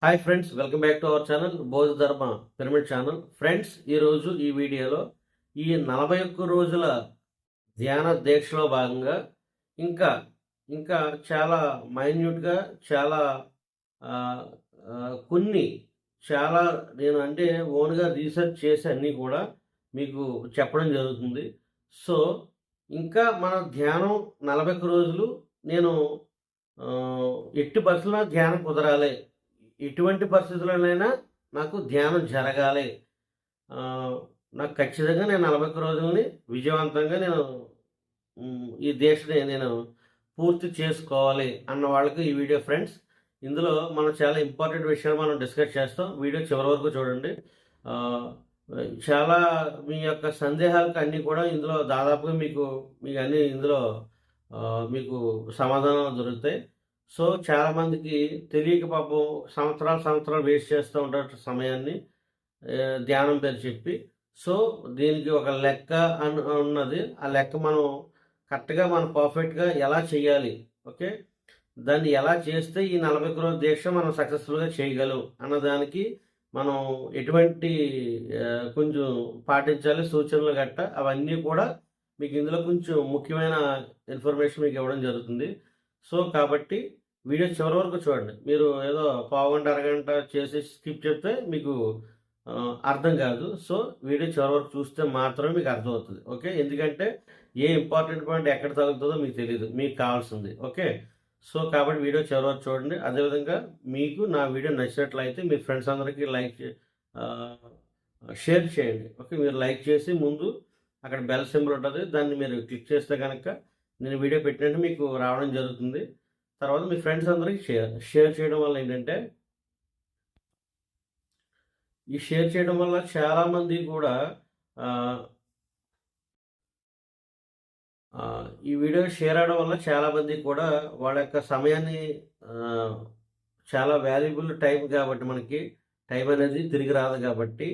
Hi friends, welcome back to our channel బౌద్ధ ధర్మ pyramid channel. Friends, ఈరోజు ఈ వీడియోలో ఈ 41 రోజుల ధ్యాన దీక్షలో భాగంగా ఇంకా ఇంకా చాలా మైన్యూట్గా చాలా ఆ, ఆ, కొన్ని చాలా నేను అంటే ఓన్గా రీసెర్చ్ చేసి అన్నీ కూడా మీకు చెప్పడం జరుగుతుంది. సో ఇంకా మన ధ్యానం 41 రోజులు నేను ఆ, ఎట్టి పరిస్థితుల్లో ధ్యానం కుదరాలి, ఎటువంటి పరిస్థితుల్లోనైనా నాకు ధ్యానం జరగాలి, నాకు ఖచ్చితంగా నేను 41 రోజుల్ని విజయవంతంగా నేను ఈ దీక్షని నేను పూర్తి చేసుకోవాలి అన్న వాళ్ళకి ఈ వీడియో. ఫ్రెండ్స్, ఇందులో మనం చాలా ఇంపార్టెంట్ విషయాలు మనం డిస్కస్ చేస్తాం. వీడియో చివరి వరకు చూడండి. ఆ, చాలా మీ యొక్క సందేహాలకు అన్నీ కూడా ఇందులో దాదాపుగా మీకు మీకు అన్నీ ఇందులో మీకు సమాధానం దొరుకుతాయి. సో చాలామందికి తెలియక పాపం సంవత్సరాలు వేస్ట్ చేస్తూ ఉంటారు సమయాన్ని ధ్యానం పేరు చెప్పి. సో దీనికి ఒక లెక్క ఉన్నది. ఆ లెక్క మనం కరెక్ట్గా మనం పర్ఫెక్ట్గా ఎలా చేయాలి, ఓకే, దాన్ని ఎలా చేస్తే ఈ 41 రోజుల దీక్ష మనం సక్సెస్ఫుల్గా చేయగలం అన్నదానికి మనం ఎటువంటి కొంచెం పాటించాలి సూచనలు గట్ట అవన్నీ కూడా మీకు ఇందులో కొంచెం ముఖ్యమైన ఇన్ఫర్మేషన్ మీకు ఇవ్వడం జరుగుతుంది. సో కాబట్టి వీడియో చివరి వరకు చూడండి. మీరు ఏదో పావుగంట అరగంట చేసి స్కిప్ చేస్తే మీకు అర్థం కాదు. సో వీడియో చివరి వరకు చూస్తే మాత్రమే మీకు అర్థమవుతుంది, ఓకే. ఎందుకంటే ఏ ఇంపార్టెంట్ పాయింట్ ఎక్కడ తగులుతుందో మీకు తెలియదు, మీకు కావాల్సింది, ఓకే. సో కాబట్టి వీడియో చివరి వరకు చూడండి. అదేవిధంగా మీకు నా వీడియో నచ్చినట్లయితే మీ ఫ్రెండ్స్ అందరికీ షేర్ చేయండి, ఓకే. మీరు లైక్ చేసి ముందు అక్కడ బెల్ సింబల్ ఉంటుంది, దాన్ని మీరు క్లిక్ చేస్తే కనుక నేను వీడియో పెట్టినట్టు మీకు రావడం జరుగుతుంది. తర్వాత మీ ఫ్రెండ్స్ అందరికీ షేర్ చేయడం వల్ల ఏంటంటే ఈ షేర్ చేయడం వల్ల చాలామంది కూడా ఈ వీడియో షేర్ అవడం వల్ల చాలామంది కూడా వాళ్ళ యొక్క సమయాన్ని చాలా వాల్యుబుల్ టైం కాబట్టి మనకి టైం అనేది తిరిగి రాదు కాబట్టి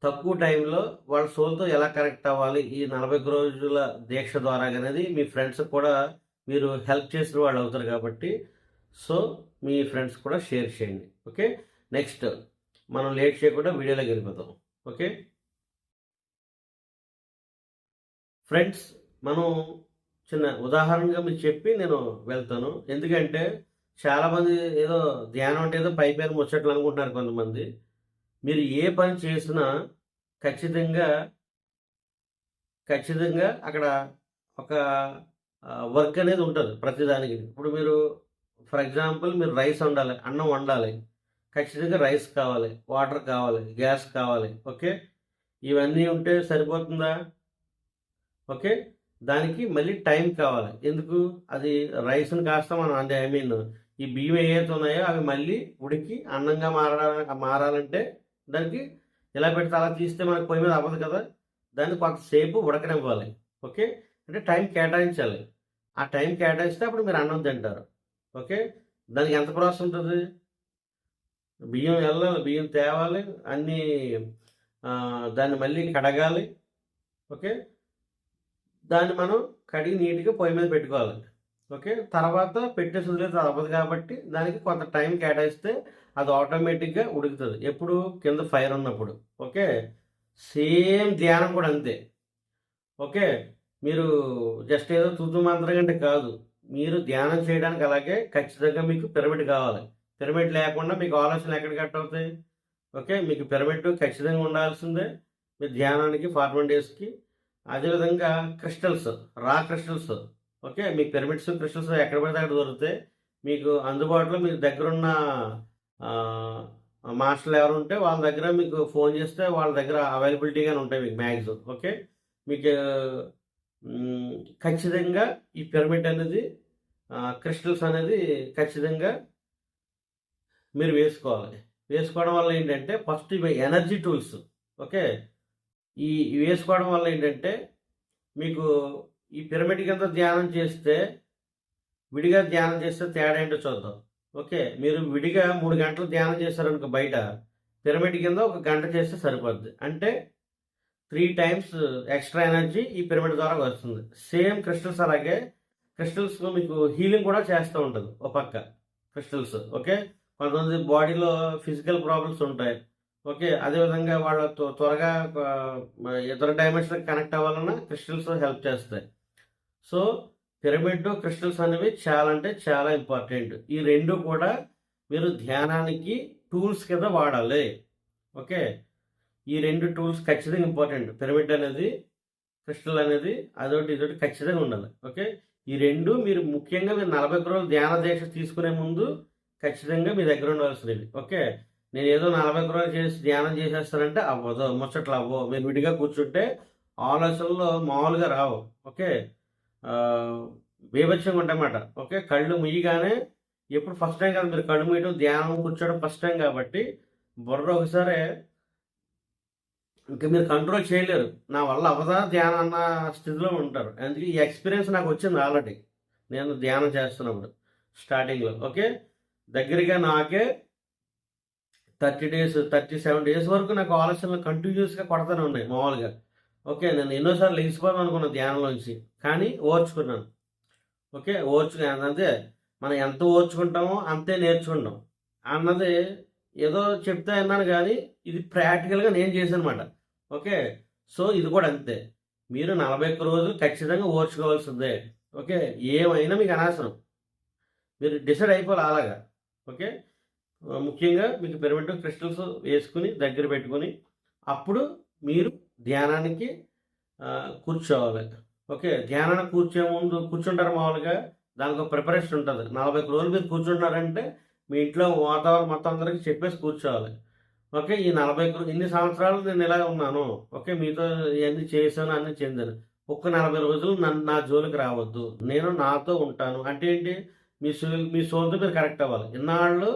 తక్కువ టైంలో వాళ్ళ సోల్తో ఎలా కనెక్ట్ అవ్వాలి ఈ 41 రోజుల దీక్ష ద్వారా అనేది మీ ఫ్రెండ్స్ కూడా మీరు హెల్ప్ చేసిన వాళ్ళు అవుతారు కాబట్టి సో మీ ఫ్రెండ్స్ కూడా షేర్ చేయండి, ఓకే. నెక్స్ట్ మనం లేట్ చేయకుండా వీడియోలోకి వెళ్ళిపోతాం, ఓకే. ఫ్రెండ్స్, మనం చిన్న ఉదాహరణగా మీకు చెప్పి నేను వెళ్తాను. ఎందుకంటే చాలామంది ఏదో ధ్యానం అంటే ఏదో పై పేరు ముచ్చట్లు అనుకుంటున్నారు కొంతమంది. మీరు ఏ పని చేసినా ఖచ్చితంగా అక్కడ ఒక వర్క్ అనేది ఉంటుంది ప్రతిదానికి. ఇప్పుడు మీరు ఫర్ ఎగ్జాంపుల్ మీరు రైస్ వండాలి, అన్నం వండాలి, ఖచ్చితంగా రైస్ కావాలి, వాటర్ కావాలి, గ్యాస్ కావాలి, ఓకే. ఇవన్నీ ఉంటే సరిపోతుందా? ఓకే. దానికి మళ్ళీ టైం కావాలి. ఎందుకు? అది రైస్ని కాస్త మనం అంటే ఈ బియ్యం ఏవైతే ఉన్నాయో అవి మళ్ళీ ఉడికి అన్నంగా మారాలంటే దానికి ఇలా పెడితే అలా తీస్తే మనకు పొయ్యి మీద అవ్వదు కదా. దాన్ని కొంతసేపు ఉడకనివ్వాలి, ఓకే. అంటే టైం కేటాయించాలి. ఆ టైం కేటాయిస్తే అప్పుడు మీరు అన్నం తింటారు, ఓకే. దానికి ఎంత ప్రాసెస్ ఉంటుంది? బియ్యం వెళ్ళాలి, బియ్యం తేవాలి, అన్నీ దాన్ని మళ్ళీ కడగాలి, ఓకే. దాన్ని మనం కడిగి నీట్గా పొయ్యి మీద పెట్టుకోవాలి, ఓకే. తర్వాత పెట్టేసి వదిలేదు అవ్వదు కాబట్టి దానికి కొంత టైం కేటాయిస్తే అది ఆటోమేటిక్గా ఉడుకుతుంది. ఎప్పుడు? కింద ఫైర్ ఉన్నప్పుడు, ఓకే. సేమ్ ధ్యానం కూడా అంతే, ఓకే. మీరు జస్ట్ ఏదో తుతు మంత్రంగా కాదు, మీరు ధ్యానం చేయడానికి అలాగే ఖచ్చితంగా మీకు పిరమిడ్ కావాలి. పిరమిడ్ లేకుండా మీకు ఆలోచనలు ఎక్కడ కట్ అవుతాయి, ఓకే. మీకు పిరమిడ్ ఖచ్చితంగా ఉండాల్సిందే మీ ధ్యానానికి 41 డేస్కి. అదేవిధంగా క్రిస్టల్స్, రా క్రిస్టల్స్, ఓకే. మీ పిరమిడ్స్ క్రిస్టల్స్ ఎక్కడ పడితే అక్కడ దొరుకుతాయి. మీకు అందుబాటులో మీ దగ్గరున్న మాస్టర్లు ఎవరు ఉంటే వాళ్ళ దగ్గర మీకు ఫోన్ చేస్తే వాళ్ళ దగ్గర అవైలబిలిటీగానే ఉంటాయి మీకు మ్యాక్సిమం, ఓకే. మీకు ఖచ్చితంగా ఈ పిరమిడ్ అనేది క్రిస్టల్స్ అనేది ఖచ్చితంగా మీరు వేసుకోవడం వల్ల ఏంటంటే ఫస్ట్ ఇవి ఎనర్జీ టూల్స్, ఓకే. ఈ వేసుకోవడం వల్ల ఏంటంటే మీకు ఈ పిరమిడ్ కింద ధ్యానం చేస్తే విడిగా ధ్యానం చేస్తే తేడా ఏంటో చూద్దాం, ఓకే. మీరు విడిగా 3 గంటలు ధ్యానం చేశారనుకో బయట, పిరమిడ్ కింద 1 గంట చేస్తే సరిపోద్ది. అంటే 3 టైమ్స్ ఎక్స్ట్రా ఎనర్జీ ఈ పిరమిడ్ ద్వారా వస్తుంది. సేమ్ క్రిస్టల్స్ అలాగే క్రిస్టల్స్ మీకు హీలింగ్ కూడా చేస్తూ ఉంటుంది ఒక పక్క క్రిస్టల్స్, ఓకే. కొంతమంది బాడీలో ఫిజికల్ ప్రాబ్లమ్స్ ఉంటాయి. ఓకే. అదేవిధంగా వాళ్ళ త్వరగా ఇతర డైమెన్షన్‌కి కనెక్ట్ అవ్వాలన్నా క్రిస్టల్స్ హెల్ప్ చేస్తాయి. సో, పిరమిడ్, క్రిస్టల్స్ అనేవి చాలా అంటే చాలా ఇంపార్టెంట్. ఈ 2 కూడా మీరు ధ్యానానికి టూల్స్ కింద వాడాలి. ఓకే. ఈ 2 టూల్స్ ఖచ్చితంగా ఇంపార్టెంట్. పిరమిడ్ అనేది, క్రిస్టల్ అనేది అదొకటి ఇదొకటి ఖచ్చితంగా ఉండాలి. ఓకే. ఈ 2 మీరు ముఖ్యంగా మీరు 41 రోజులు ధ్యాన దీక్ష తీసుకునే ముందు ఖచ్చితంగా మీ దగ్గర ఉండాల్సినవి. ఓకే. నేనేదో 41 రోజులు చేసి ధ్యానం చేసేస్తానంటే అవ్వదు. ముచ్చట్లు అవ్వవు. మీరు విడిగా కూర్చుంటే ఆలోచనలు మామూలుగా రావు. ఓకే. బీభత్సంగా ఉంటాయన్నమాట. ఓకే. కళ్ళు ముయ్యగానే ఎప్పుడు ఫస్ట్ టైం కాదు మీరు కళ్ళు మూయడం, ధ్యానం కూర్చోవడం ఫస్ట్ టైం కాబట్టి బుర్ర ఒకసారి ఇంక మీరు కంట్రోల్ చేయలేరు. నా వల్ల అవ్వదా ధ్యానం అన్న స్థితిలో ఉంటారు. అందుకే ఈ ఎక్స్‌పీరియన్స్ నాకొచ్చింది ఆల్రెడీ. నేను ధ్యానం చేస్తున్నప్పుడు స్టార్టింగ్‌లో. ఓకే. దగ్గరగా నాకే 30 డేస్, 37 డేస్ వరకు నాకు ఆలోచనలు కంటిన్యూయస్‌గా కొడతానే ఉన్నాయి మామూలుగా. ఓకే. నేను ఎన్నో సార్లు లెగిసిపోదాం అనుకున్నాను ధ్యానంలోంచి. కానీ ఓర్చుకున్నాను. ఓకే. అదే మనం ఎంత ఓర్చుకుంటామో అంతే నేర్చుకుంటాం అన్నది ఏదో చెప్తే అన్నాను గానీ, ఇది ప్రాక్టికల్‌గా నేను చేశానన్నమాట. ఓకే. సో, ఇది కూడా అంతే. మీరు 41 రోజులు ఖచ్చితంగా ఓర్చుకోవాల్సిందే. ఓకే. ఏమైనా మీకు అనవసరం. మీరు డిసైడ్ అయిపోవాలి అలాగా. ఓకే. ముఖ్యంగా మీకు పిరమిడ్ క్రిస్టల్స్ వేసుకొని దగ్గర పెట్టుకొని అప్పుడు మీరు ధ్యానానికి కూర్చోవాలి. ఓకే. ధ్యానానికి కూర్చే ముందు కూర్చుంటారు మామూలుగా దానికొక ప్రిపరేషన్ ఉంటది. 41 రోజులు మీరు కూర్చుంటున్నారంటే మీ ఇంట్లో వాతావరణం మొత్తం అందరికి చెప్పేసి కూర్చోవాలి. ఓకే. ఈ 41 ఇన్ని సంవత్సరాలు నేను ఇలా ఉన్నాను. ఓకే. మీతో ఇయన్నీ చేశాను, అన్నీ చెందాను. ఒక్క 40 రోజులు నా జోలికి రావద్దు. నేను నాతో ఉంటాను. అంటే ఏంటి? మీ సోల్‌తో మీరు కనెక్ట్ అవ్వాలి. ఇన్నాళ్ళు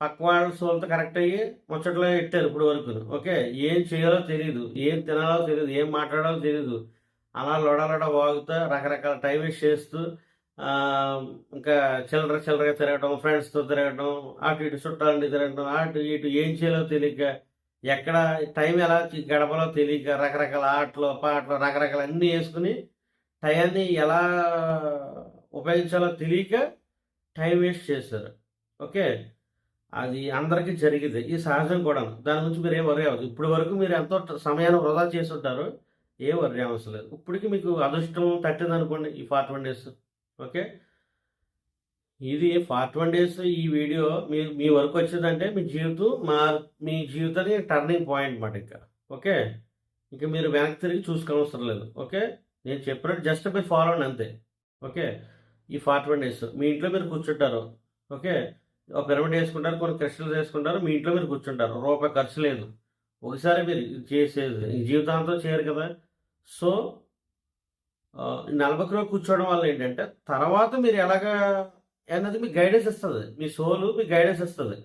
పక్క వాళ్ళ సోల్‌తో కనెక్ట్ అయ్యి ముచ్చట్లో ఎట్టారు ఇప్పటి వరకును. ఓకే. ఏం చేయాలో తెలీదు. ఏం తినాలో తెలీదు. ఏం మాట్లాడాలో తెలీదు. అలా లొడ లొడ వాగుతా రకరకాల టైం వేస్ట్ చేస్తూ ఇంకా చిల్లరగా తిరగటం, ఫ్రెండ్స్‌తో తిరగటం, అటు ఇటు చుట్టాలంటి తిరగటం, అటు ఇటు ఏం చేయాలో తెలియక, ఎక్కడ టైం ఎలా గడపాలో తెలియక, రకరకాల ఆటలు, పాటలు రకరకాల అన్నీ యేసుకొని టయాన్ని ఎలా ఉపయోగించాలో తెలియక టైం వేస్ట్ చేశారు. ఓకే. అది అందరికీ జరిగిద్ది. ఇది సహజం కూడాను. దాని గురించి మీరేం వర్రీ అవ్వద్దు. ఇప్పటి వరకు మీరు ఎంతో సమయాన్ని వృధా చేసుంటారు. ఏం వర్రీ అవసరం లేదు. ఇప్పటికి మీకు అదృష్టం తట్టిందనుకోండి ఈ 41 డేస్. ఓకే. ఇది 41 డేస్ ఈ వీడియో మీ వరకు వచ్చిందంటే మీ జీవితానికి టర్నింగ్ పాయింట్ మాట ఇంకా. ఓకే. ఇంక మీరు వెనక్కి తిరిగి చూసుకోనవసరం లేదు. ఓకే. నేను చెప్పినట్టు జస్ట్ మీరు ఫాలో అవ్వండి అంతే. ఓకే. ఈ 41 డేస్ మీ ఇంట్లో మీరు కూర్చుంటారు. ఓకే. ఒక పిరమిడ్ వేసుకుంటారు, కొన్ని క్రిస్టల్స్ వేసుకుంటారు, మీ ఇంట్లో మీరు కూర్చుంటారు. రూపాయి ఖర్చు లేదు. ఒకసారి మీరు చేసేది జీవితాంతం చేయరు కదా. సో 40 రోజులు కూర్చోవడం వల్ల ఏంటంటే తర్వాత మీరు ఎలాగా అన్నది మీకు గైడెన్స్ ఇస్తుంది. మీ సోలు మీకు గైడెన్స్ ఇస్తుంది.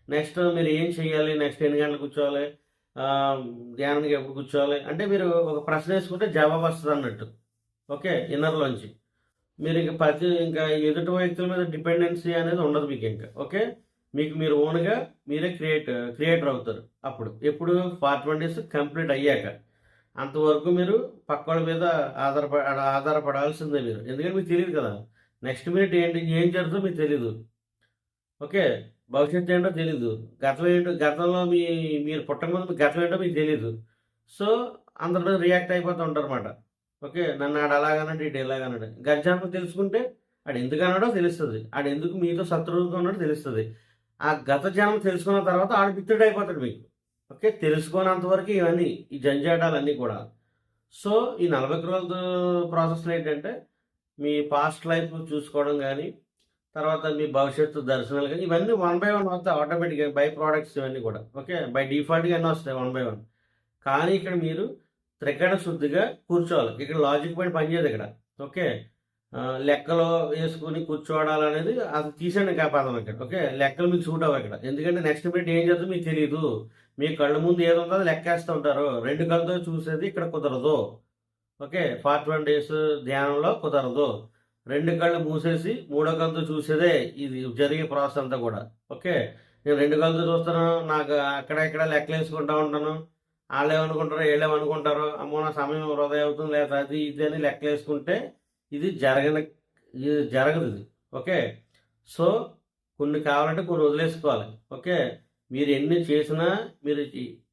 నెక్స్ట్ మీరు ఏం చేయాలి, నెక్స్ట్ ఎన్ని గంటలు కూర్చోవాలి, ధ్యానానికి ఎప్పుడు కూర్చోవాలి అంటే మీరు ఒక ప్రశ్న వేసుకుంటే జవాబు వస్తుంది అన్నట్టు. ఓకే. ఇన్నర్లోంచి మీరు ఇంకా ఎదుటి వ్యక్తుల మీద డిపెండెన్సీ అనేది ఉండదు మీకు ఇంకా. ఓకే. మీకు మీరు ఓన్గా మీరే క్రియేటర్ అవుతారు అప్పుడు. ఎప్పుడు 41 డేస్ కంప్లీట్ అయ్యాక. అంతవరకు మీరు పక్కోళ్ళ మీద ఆధారపడాల్సిందే మీరు. ఎందుకంటే మీకు తెలియదు కదా. నెక్స్ట్ మినిట్ ఏం జరుగుతుందో మీకు తెలీదు. ఓకే. భవిష్యత్తు ఏంటో తెలీదు. గతంలో మీరు పుట్టకముందు మీ గతం ఏంటో మీకు తెలీదు. సో అందరూ రియాక్ట్ అయిపోతూ ఉంటారన్నమాట. ఓకే. నన్ను ఆడు అలాగన్నాడు, ఇటు ఇలాగన్నాడు. గజానికి తెలుసుకుంటే ఆడు ఎందుకన్నాడో తెలుస్తుంది. ఆడు ఎందుకు మీతో శత్రువుగా ఉన్నాడో తెలుస్తుంది. ఆ గత జన్మ తెలుసుకున్న తర్వాత ఆడు మిత్రుడు అయిపోతాడు మీకు. ఓకే. తెలుసుకోనంత వరకు ఇవన్నీ ఈ జంజాటాలన్నీ కూడా. సో ఈ 40 రోజుల ప్రాసెస్లో ఏంటంటే మీ పాస్ట్ లైఫ్ చూసుకోవడం కానీ, తర్వాత మీ భవిష్యత్తు దర్శనాలు కానీ ఇవన్నీ 1 బై 1 వస్తాయి ఆటోమేటిక్గా. బై ప్రోడక్ట్స్ ఇవన్నీ కూడా. ఓకే. బై డిఫాల్ట్గా అన్నీ వస్తాయి 1 బై 1. కానీ ఇక్కడ మీరు త్రికరణ శుద్ధిగా కూర్చోవాలి. ఇక్కడ లాజిక్ పాయింట్ పనిచేయదు ఇక్కడ. ఓకే. లెక్కలో వేసుకుని కూర్చోవడాలనేది అది తీసేయండి పదం ఇక్కడ. ఓకే. లెక్కలు మీకు సూట్ అవ్వవు ఇక్కడ. ఎందుకంటే నెక్స్ట్ మినిట్ ఏం చేస్తుందో మీకు తెలియదు. మీ కళ్ళ ముందు ఏది ఉందో అది లెక్కేస్తూ ఉంటారు. 2 కళ్ళతో చూసేది ఇక్కడ కుదరదు. ఓకే. 41 డేస్ ధ్యానంలో కుదరదు. 2 కళ్ళు మూసేసి 3వ కళ్ళతో చూసేదే ఇది జరిగే ప్రాసెస్ అంతా కూడా. ఓకే. నేను 2 కళ్ళతో చూస్తాను, నాకు అక్కడ ఇక్కడ లెక్కలు వేసుకుంటూ ఉంటాను. వాళ్ళేమనుకుంటారో వీళ్ళేమనుకుంటారో, అమ్మో నా సమయం వృధా అవుతుంది, లేదా అది ఇది అని లెక్కలేసుకుంటే ఇది జరగదు ఇది. ఓకే. సో కొన్ని కావాలంటే కొన్ని వదిలేసుకోవాలి. ఓకే. మీరు ఎన్ని చేసినా మీరు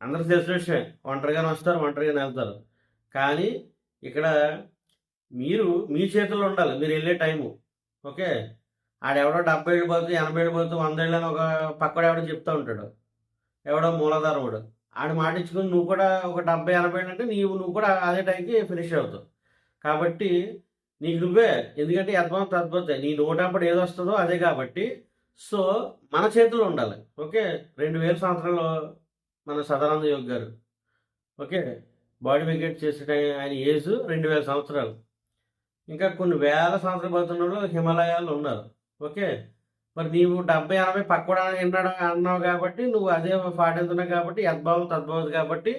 అందరికి తెలిసిన విషయమే. ఒంటరిగానే వస్తారు, ఒంటరిగానే వెళ్తారు. కానీ ఇక్కడ మీరు మీ చేతుల్లో ఉండాలి మీరెళ్ళే టైము. ఓకే. ఆడెవడో 70 ఏళ్ళు బతుకుతూ, 80 ఏళ్ళు బతుకుతూ, 100 ఏళ్ళని ఒక పక్కోడెవడో చెప్తా ఉంటాడు. ఎవడో మూలాధారముడు. ఆడు మాటిచ్చుకొని నువ్వు కూడా ఒక 70, 80 ఏళ్ళంటే నువ్వు కూడా అదే టైంకి ఫినిష్ అవుతావు. కాబట్టి నీకు నువ్వే. ఎందుకంటే యద్భావం తద్భవతే. నీ నోటంబడి ఏదొస్తదో అదే కాబట్టి. సో, మన చేతుల్లో ఉండాలి. ఓకే. 2000 సంవత్సరాలు మన సదానంద యోగి గారు. ఓకే. బాడీ వెయిట్ చేసే ఆయన ఏజ్ 2000 సంవత్సరాలు. ఇంకా కొన్ని వేల సంవత్సరాలు బతుకున్నోళ్ళు హిమాలయాల్లో ఉన్నారు. ఓకే. మరి నీవు 70, 80 పక్కోడు విన్నాడు అన్నావు కాబట్టి నువ్వు అదే పాటిస్తున్నావు కాబట్టి యద్భావం తద్భవతి కాబట్టి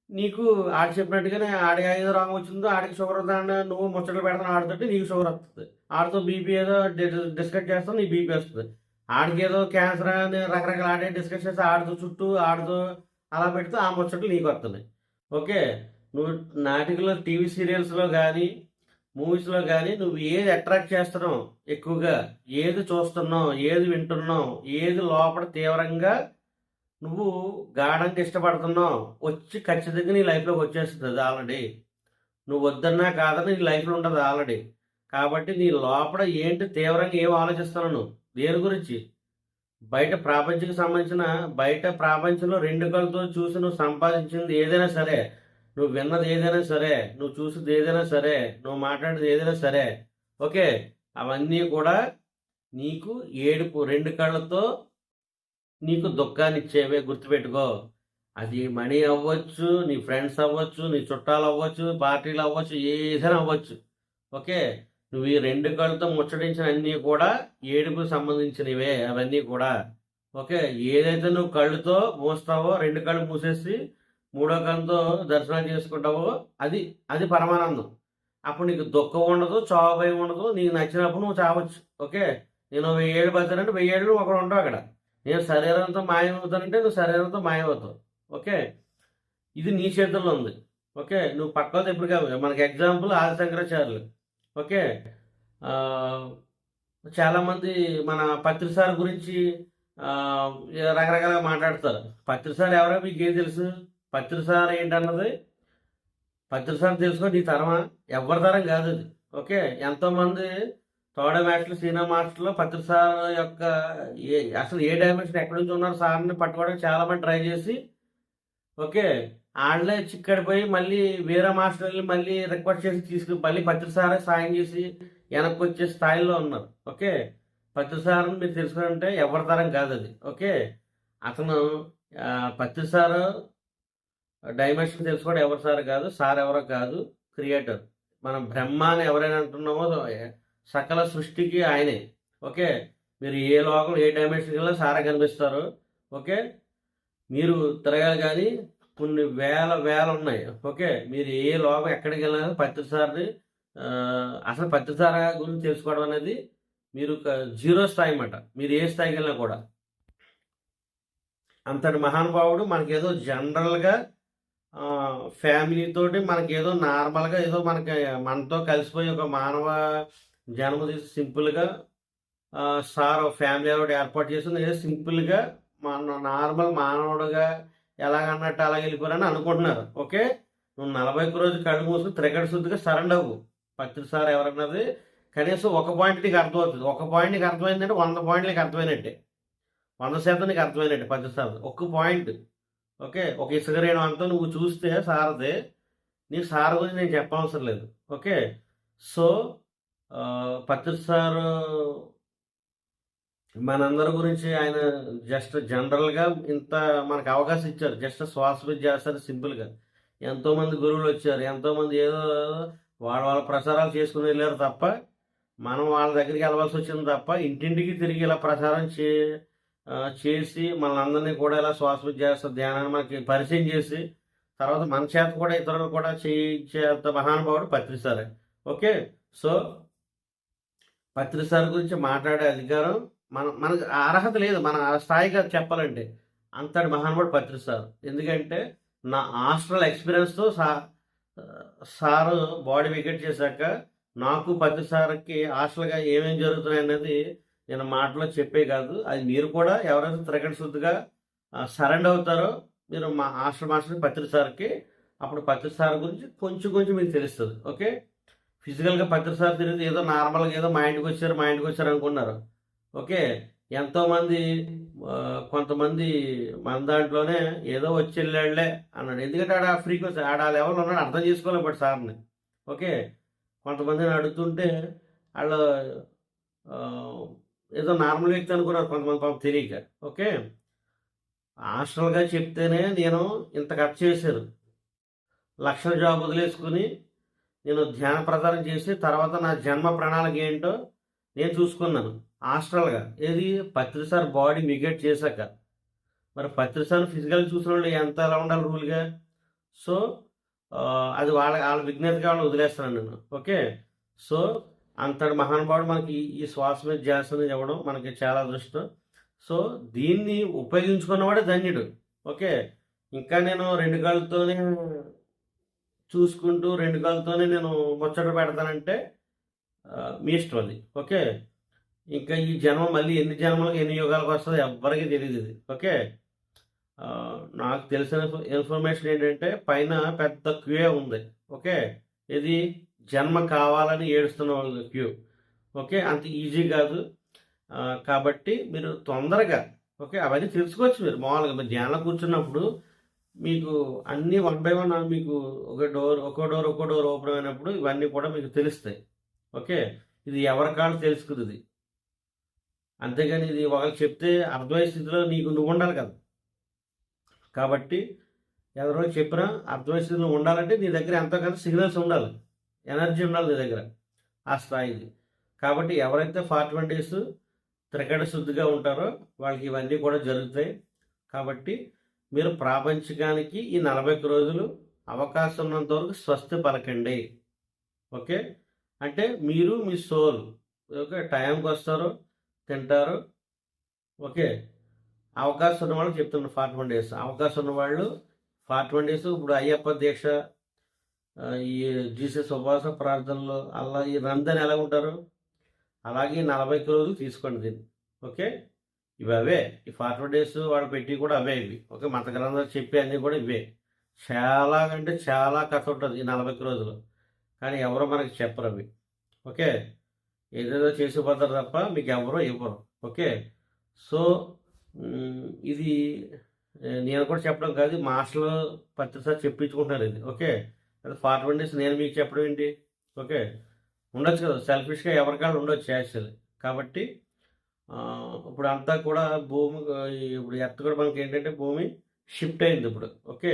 నీకు ఆడు చెప్పినట్టుగానే ఆడికి ఏదో రోగం వచ్చిందో ఆడికి షుగర్ వద్దని నువ్వు ముచ్చట్లు పెడతాను ఆడుతుంటే నీకు షుగర్ వస్తుంది. ఆడితో బీపీ ఏదో డిస్కస్ చేస్తావు నీకు బీపీ వస్తుంది. ఆడికి ఏదో క్యాన్సర్ అని రకరకాల ఆడే డిస్కస్ చేస్తే ఆడితో చుట్టూ ఆడితో అలా పెడితే ఆ ముచ్చట్లు నీకు వస్తున్నాయి. ఓకే. నువ్వు నాటికలో టీవీ సీరియల్స్లో కానీ మూవీస్లో కానీ నువ్వు ఏది అట్రాక్ట్ చేస్తున్నావు ఎక్కువగా, ఏది చూస్తున్నావు, ఏది వింటున్నావు, ఏది లోపల తీవ్రంగా నువ్వు గాఢంగా ఇష్టపడుతున్నావు వచ్చి ఖచ్చితంగా నీ లైఫ్లోకి వచ్చేస్తుంది అది ఆల్రెడీ. నువ్వు వద్దన్నా కాదని నీ లైఫ్లో ఉంటుంది ఆల్రెడీ. కాబట్టి నీ లోపల ఏంటి తీవ్రంగా ఏం ఆలోచిస్తున్నావు నువ్వు దేని గురించి? బయట ప్రపంచకు సంబంధించిన బయట ప్రపంచంలో 2 కళ్ళతో చూసి నువ్వు సంపాదించింది ఏదైనా సరే, నువ్వు విన్నది ఏదైనా సరే, నువ్వు చూసింది ఏదైనా సరే, నువ్వు మాట్లాడేది ఏదైనా సరే, ఓకే, అవన్నీ కూడా నీకు ఏడుపు 2 కళ్ళతో నీకు దుఃఖాన్ని ఇచ్చేవే గుర్తుపెట్టుకో. అది మనీ అవ్వచ్చు, నీ ఫ్రెండ్స్ అవ్వచ్చు, నీ చుట్టాలు అవ్వచ్చు, పార్టీలు అవ్వచ్చు, ఏదైనా అవ్వచ్చు. ఓకే. నువ్వు ఈ 2 కళ్ళతో ముచ్చటించిన అన్నీ కూడా ఏడుపుకు సంబంధించినవే అవన్నీ కూడా. ఓకే. ఏదైతే నువ్వు కళ్ళుతో మూస్తావో 2 కళ్ళు మూసేసి 3వ కళ్ళతో దర్శనం చేసుకుంటావో అది అది పరమానందం. అప్పుడు నీకు దుఃఖం ఉండదు, చావు భయం ఉండదు. నీకు నచ్చినప్పుడు నువ్వు చావచ్చు. ఓకే. నేను 1000 ఏళ్ళు బతానంటే 1000 ఏళ్ళు ఒకడు ఉంటావు అక్కడ. నేను శరీరంతో మాయమవుతానంటే నువ్వు శరీరంతో మాయమవుతావు. ఓకే. ఇది నీ చేతుల్లో ఉంది. ఓకే. నువ్వు పక్కతో ఎప్పుడు కాదు. మనకి ఎగ్జాంపుల్ ఆదిశంకరాచార్యులు. ఓకే. చాలామంది మన పత్రిసార్ గురించి రకరకాలుగా మాట్లాడతారు. పత్రిసార్ ఎవరో మీకు ఏం తెలుసు? పత్రిసార్ ఏంటన్నది పత్రిసార్ తెలుసుకో నీ తరమా? ఎవరి తరం కాదు అది. ఓకే. ఎంతోమంది తోడ మాస్టర్లు సినిమా మాస్టర్లు పత్రిసార్ యొక్క అసలు ఏ డైమెన్షన్ ఎక్కడి నుంచి ఉన్నారు సార్ని పట్టుకోవడానికి చాలామంది ట్రై చేసి ఓకే వాళ్ళే చిక్కడిపోయి మళ్ళీ వేరే మాస్టర్ని మళ్ళీ రిక్వెస్ట్ చేసి మళ్ళీ పత్రిసారే సాయం చేసి వెనక్కి వచ్చే స్థాయిలో ఉన్నారు. ఓకే. పత్రిసార్ని మీరు తెలుసుకుంటే ఎవరి తరం కాదు అది. ఓకే. అతను పత్రిసార్ డైమెన్షన్ తెలుసుకోవడం ఎవరి సార్ కాదు, సార్ ఎవరో కాదు, క్రియేటర్. మనం బ్రహ్మ అని ఎవరైనా అంటున్నామో సకల సృష్టికి ఆయనే. ఓకే. మీరు ఏ లోకం ఏ డైమెన్షన్కి వెళ్ళినా సారే కనిపిస్తారు. ఓకే. మీరు తిరగాలి కానీ కొన్ని వేల ఉన్నాయి. ఓకే. మీరు ఏ లోకం ఎక్కడికి వెళ్ళినా పత్రిసారిని అసలు పత్రిసార గురించి తెలుసుకోవడం అనేది మీరు జీరో స్థాయి అన్నమాట. మీరు ఏ స్థాయికి వెళ్ళినా కూడా అంతటి మహానుభావుడు మనకేదో జనరల్గా ఫ్యామిలీతోటి మనకేదో నార్మల్గా ఏదో మనతో కలిసిపోయి ఒక మానవ జన్మ తీసి సింపుల్గా సార్ ఫ్యామిలీ ఒకటి ఏర్పాటు చేసి ఏదో సింపుల్గా మన నార్మల్ మానవుడుగా ఎలాగన్నట్టు అలాగ వెళ్ళిపోరని అనుకుంటున్నారు. ఓకే. నువ్వు 41 రోజు కళ్ళు మూసుకుని త్రికట శుద్ధిగా సరెండర్ అవ్వు. పత్రిసార్ ఎవరన్నది కనీసం ఒక పాయింట్ నీకు అర్థమవుతుంది. ఒక పాయింట్ నీకు అర్థమైందంటే 100 పాయింట్లు నీకు అర్థమైనట్టే. 100% నీకు అర్థమైనట్టే పత్రిసార్ ఒక్క పాయింట్. ఓకే. ఒక ఇసుక రేణు అంతా నువ్వు చూస్తే సారదే నీకు సార్ గురించి నేను చెప్పవసరం లేదు. ఓకే. సో పత్రిసార్ మనందరి గురించి ఆయన జస్ట్ జనరల్గా ఇంత మనకు అవకాశం ఇచ్చారు. జస్ట్ శ్వాస మీద చేస్తారు సింపుల్గా. ఎంతోమంది గురువులు వచ్చారు, ఎంతోమంది ఏదో వాళ్ళ ప్రసారాలు చేసుకుని వెళ్ళారు తప్ప మనం వాళ్ళ దగ్గరికి వెళ్ళవలసి వచ్చింది తప్ప ఇంటింటికి తిరిగి ఇలా ప్రసారం చేసి మనందరినీ కూడా ఇలా శ్వాస మీద చేస్తారు ధ్యానాన్ని మనకి పరిచయం చేసి తర్వాత మన చేత కూడా ఇతరులు కూడా చేయించేంత మహానుభావుడు పత్రిసారే. ఓకే. సో పత్రిసార్ గురించి మాట్లాడే అధికారం మనకు అర్హత లేదు. మన స్థాయిగా చెప్పాలంటే అంతటి మహానుభావుడు పత్రిసార్. ఎందుకంటే నా హాస్టల్ ఎక్స్పీరియన్స్తో సారు బాడీ వికెట్ చేశాక నాకు పత్రిసార్కి హాస్టల్గా ఏమేమి జరుగుతున్నాయి అనేది నేను మాటలో చెప్పే కాదు, అది మీరు కూడా ఎవరైతే త్రికట శుద్ధిగా సరెండర్ అవుతారో మీరు మా మాస్టర్ పత్రి సార్కి, అప్పుడు పత్రి సార్ గురించి కొంచెం కొంచెం మీకు తెలుస్తుంది. ఓకే, ఫిజికల్గా పత్రి సార్ తిరిగితే ఏదో నార్మల్గా ఏదో మా ఇంటికి వచ్చారు అనుకున్నారు. ఓకే, ఎంతోమంది కొంతమంది మన దాంట్లోనే ఏదో వచ్చి వెళ్ళాడులే అన్నాడు. ఎందుకంటే ఆడ ఫ్రీక్వెన్సీ ఆడ లెవెల్ ఉన్నాడు, అర్థం చేసుకోలేకపోతే సార్ని. ఓకే, కొంతమందిని అడుగుతుంటే వాళ్ళు ఏదో నార్మల్ వ్యక్తి అనుకున్నారు కొంతమంది పాపం తెలియక. ఓకే, హాస్టల్గా చెప్తేనే నేను ఇంత కట్ చేశాను. లక్షల జాబ్ వదిలేసుకుని నేను ధ్యాన ప్రచారం చేసి తర్వాత నా జన్మ ప్రణాళిక ఏంటో నేను చూసుకున్నాను హాస్టల్గా. ఏది పత్రి సార్ బాడీ మిగేట్ చేశాక. మరి పత్రి సార్ ఫిజికల్ చూసిన వాళ్ళు ఎంత ఎలా ఉండాలి రూల్గా. సో అది వాళ్ళ విజ్ఞతగా వాళ్ళని వదిలేస్తాను నేను. ఓకే, సో అంతటి మహానుభావుడు మనకి ఈ శ్వాస మీద ధ్యాసని ఇవ్వడం మనకి చాలా అదృష్టం. సో దీన్ని ఉపయోగించుకున్నవాడే ధన్యుడు. ఓకే, ఇంకా నేను 2 కాళ్ళతోనే చూసుకుంటూ 2 కాళ్ళతోనే నేను ముచ్చట పెడతానంటే మీ ఇష్టం అది. ఓకే, ఇంకా ఈ జన్మ మళ్ళీ ఎన్ని జన్మలకు ఎన్ని యుగాలకు వస్తుందో ఎవ్వరికీ తెలియదు ఇది. ఓకే, నాకు తెలిసిన ఇన్ఫర్మేషన్ ఏంటంటే పైన పెద్ద క్యూ ఉంది. ఓకే, ఇది జన్మ కావాలని ఏడుస్తున్న వాళ్ళ క్యూ. ఓకే, అంత ఈజీ కాదు. కాబట్టి మీరు తొందరగా ఓకే అవన్నీ తెలుసుకోవచ్చు. మీరు మామూలుగా మీరు ధ్యానంలో కూర్చున్నప్పుడు మీకు అన్నీ 1 బై 1 మీకు ఒక్కో డోర్ ఓపెన్ అయినప్పుడు ఇవన్నీ కూడా మీకు తెలుస్తాయి. ఓకే, ఇది ఎవరి కాళ్ళు తెలుసుకుంది. అంతేగాని ఇది ఒకరికి చెప్తే అర్థమయ్యే స్థితిలో నువ్వు ఉండాలి కదా. కాబట్టి ఎవరో చెప్పినా అర్థమయ్యే స్థితిలో ఉండాలంటే నీ దగ్గర ఎంతో కొంత సిగ్నల్స్ ఉండాలి, ఎనర్జీ ఉండాలి నీ దగ్గర, ఆ స్థాయిది. కాబట్టి ఎవరైతే 41 days త్రికట శుద్ధిగా ఉంటారో వాళ్ళకి ఇవన్నీ కూడా జరుగుతాయి. కాబట్టి మీరు ప్రాపంచికానికి ఈ 41 రోజులు అవకాశం ఉన్నంత వరకు స్వస్తి పలకండి. ఓకే, అంటే మీరు మీ సోల్ ఓకే టైంకి వస్తారు, తింటారు. ఓకే, అవకాశం ఉన్న వాళ్ళు చెప్తున్నారు 41 days. అవకాశం ఉన్న వాళ్ళు 41 days ఇప్పుడు అయ్యప్ప దీక్ష, ఈ జీసస్ ఉపవాస ప్రార్థనలు అలా ఈ రంజాన్ ఎలా ఉంటారు అలాగే 41 రోజులు తీసుకోండి దీన్ని. ఓకే, ఇవి అవే ఈ 41 days వాళ్ళు పెట్టి కూడా అవే ఇవి. ఓకే, మత గ్రంథాలు చెప్పే అన్నీ కూడా ఇవే. చాలా అంటే చాలా కథ ఉంటుంది ఈ 41 రోజులు, కానీ ఎవరో మనకి చెప్పరు అవి. ఓకే, ఏదేదో చేసిపోతారు తప్ప మీకు ఎవరో ఇవ్వరు. ఓకే, సో ఇది నేను కూడా చెప్పడం కాదు, మాస్టర్లు పత్రిసారి చెప్పించుకుంటున్నారు ఇది. ఓకే, అది 41 days నేను మీకు చెప్పడం ఏంటి. ఓకే, ఉండొచ్చు కదా సెల్ఫిష్గా ఎవరికాళ్ళు ఉండొచ్చు యాక్చువల్లీ. కాబట్టి ఇప్పుడు అంతా కూడా భూమి ఇప్పుడు ఎర్త్ కూడా మనకి ఏంటంటే భూమి షిఫ్ట్ అయింది ఇప్పుడు. ఓకే,